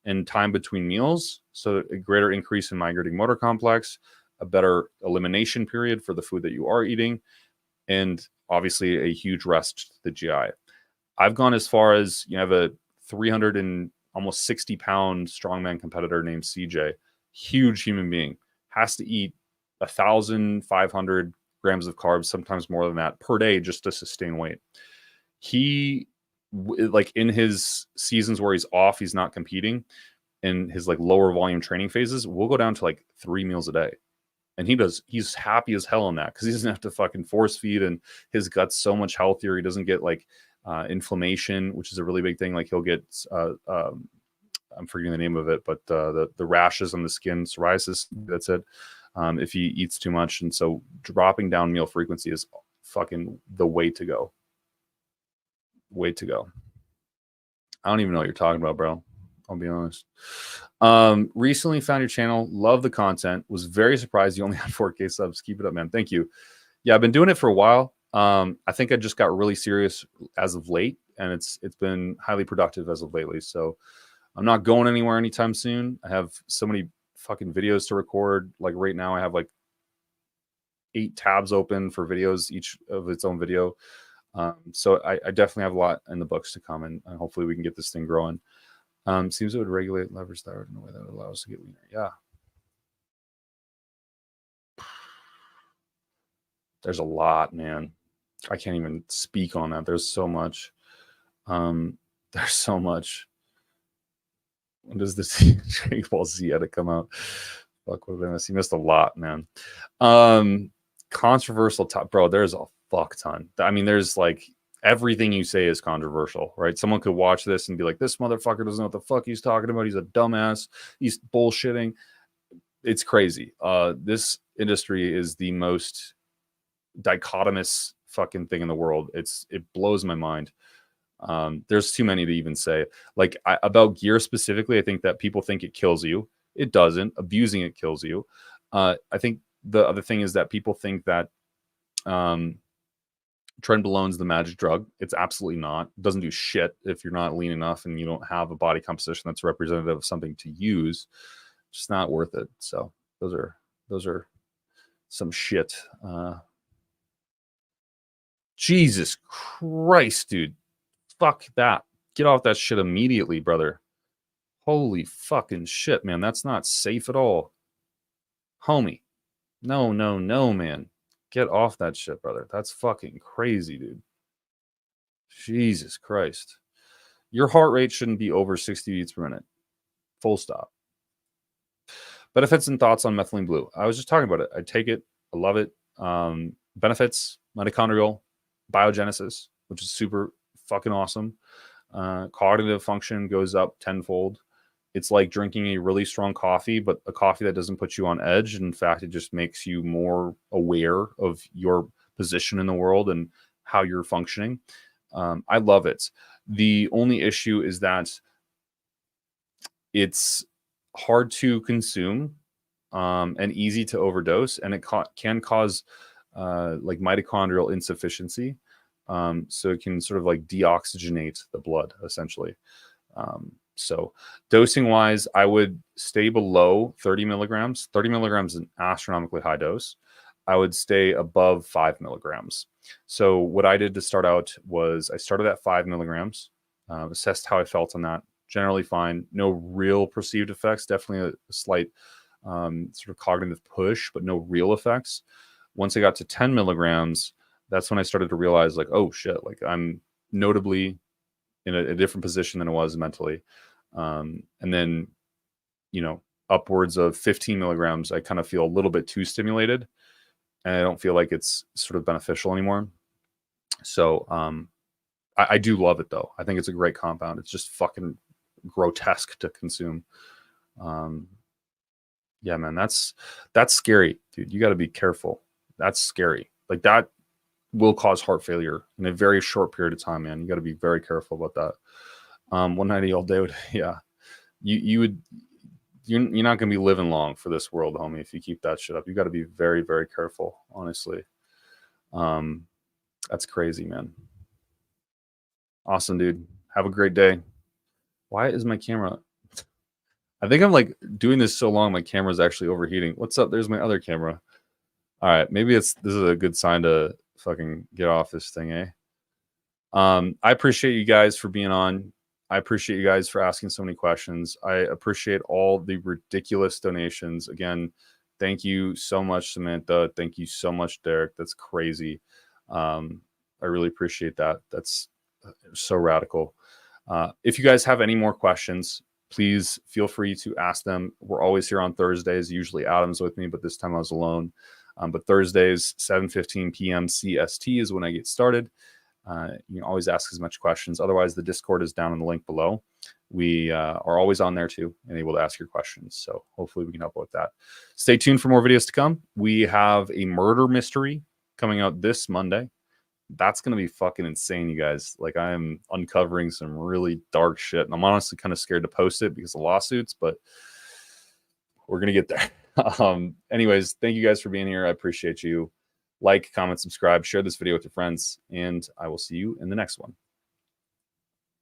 and time between meals. So a greater increase in migrating motor complex, a better elimination period for the food that you are eating, and obviously a huge rest to the GI. I've gone as far as, you have a 300 and almost 60-pound strongman competitor named CJ, huge human being, has to eat 1,500 grams of carbs, sometimes more than that per day, just to sustain weight. He, like in his seasons where he's off, he's not competing, in his like lower volume training phases, we'll go down to like 3 meals a day. And he's happy as hell on that because he doesn't have to fucking force feed, and his gut's so much healthier. He doesn't get like inflammation, which is a really big thing. Like he'll get, I'm forgetting the name of it, but the rashes on the skin, psoriasis, that's it. If he eats too much. And so dropping down meal frequency is fucking the way to go. Way to go. I don't even know what you're talking about, bro. I'll be honest. Recently found your channel. Love the content. Was very surprised you only had 4K subs. Keep it up, man. Thank you. Yeah, I've been doing it for a while. I think I just got really serious as of late, and it's been highly productive as of lately. So I'm not going anywhere anytime soon. I have so many fucking videos to record. Like right now I have like 8 tabs open for videos, each of its own video. So I definitely have a lot in the books to come, and hopefully we can get this thing growing. Seems it would regulate leverage thyroid in a way that would allow us to get leaner. Yeah. There's a lot, man. I can't even speak on that. There's so much. There's so much. When does this Dragon Ball Z had to come out? Fuck, what did I miss? You missed a lot, man. Controversial top, bro. There's a fuck ton. I mean, there's like everything you say is controversial, right? Someone could watch this and be like, this motherfucker doesn't know what the fuck he's talking about. He's a dumbass. He's bullshitting. It's crazy. This industry is the most dichotomous fucking thing in the world. It blows my mind. There's too many to even say. Like about gear specifically, I think that people think it kills you. It doesn't. Abusing it kills you. I think the other thing is that people think that Trenbolone's the magic drug. It's absolutely not. It doesn't do shit if you're not lean enough and you don't have a body composition that's representative of something to use. It's just not worth it. So those are some shit. Jesus Christ, dude. Fuck that. Get off that shit immediately, brother. Holy fucking shit, man. That's not safe at all. Homie. No, man. Get off that shit, brother. That's fucking crazy, dude. Jesus Christ. Your heart rate shouldn't be over 60 beats per minute. Full stop. Benefits and thoughts on methylene blue. I was just talking about it. I take it. I love it. Benefits, mitochondrial biogenesis, which is super fucking awesome. Cognitive function goes up tenfold. It's like drinking a really strong coffee, but a coffee that doesn't put you on edge. In fact, it just makes you more aware of your position in the world and how you're functioning. I love it. The only issue is that it's hard to consume and easy to overdose, and it can cause like mitochondrial insufficiency. So it can sort of like deoxygenate the blood, essentially. So dosing wise, I would stay below 30 milligrams. 30 milligrams is an astronomically high dose. I would stay above 5 milligrams. So what I did to start out was I started at 5 milligrams, assessed how I felt on that. Generally fine. No real perceived effects. Definitely a slight sort of cognitive push, but no real effects. Once I got to 10 milligrams, that's when I started to realize like, oh shit, like I'm notably in a different position than I was mentally. And then, you know, upwards of 15 milligrams, I kind of feel a little bit too stimulated and I don't feel like it's sort of beneficial anymore. So I do love it though. I think it's a great compound. It's just fucking grotesque to consume. Yeah, man, that's scary, dude. You got to be careful. That's scary. Like that will cause heart failure in a very short period of time, man. You got to be very careful about that. 190 all day would, yeah. You're not going to be living long for this world, homie, if you keep that shit up. You got to be very, very careful, honestly. That's crazy, man. Awesome, dude. Have a great day. Why is my camera? I think I'm like doing this so long, my camera's actually overheating. What's up? There's my other camera. All right, maybe this is a good sign to fucking get off this thing, eh? I appreciate you guys for being on. I appreciate you guys for asking so many questions. I appreciate all the ridiculous donations. Again, thank you so much, Samantha. Thank you so much, Derek. That's crazy. I really appreciate that. That's so radical. If you guys have any more questions, please feel free to ask them. We're always here on Thursdays. Usually Adam's with me, but this time I was alone. But Thursdays, 7:15 p.m. CST is when I get started. You can always ask as much questions. Otherwise, the Discord is down in the link below. We are always on there too and able to ask your questions. So hopefully we can help with that. Stay tuned for more videos to come. We have a murder mystery coming out this Monday. That's going to be fucking insane, you guys. Like, I am uncovering some really dark shit. And I'm honestly kind of scared to post it because of lawsuits, but we're going to get there. Anyways, thank you guys for being here. I appreciate you. Like, comment, subscribe, share this video with your friends, and I will see you in the next one.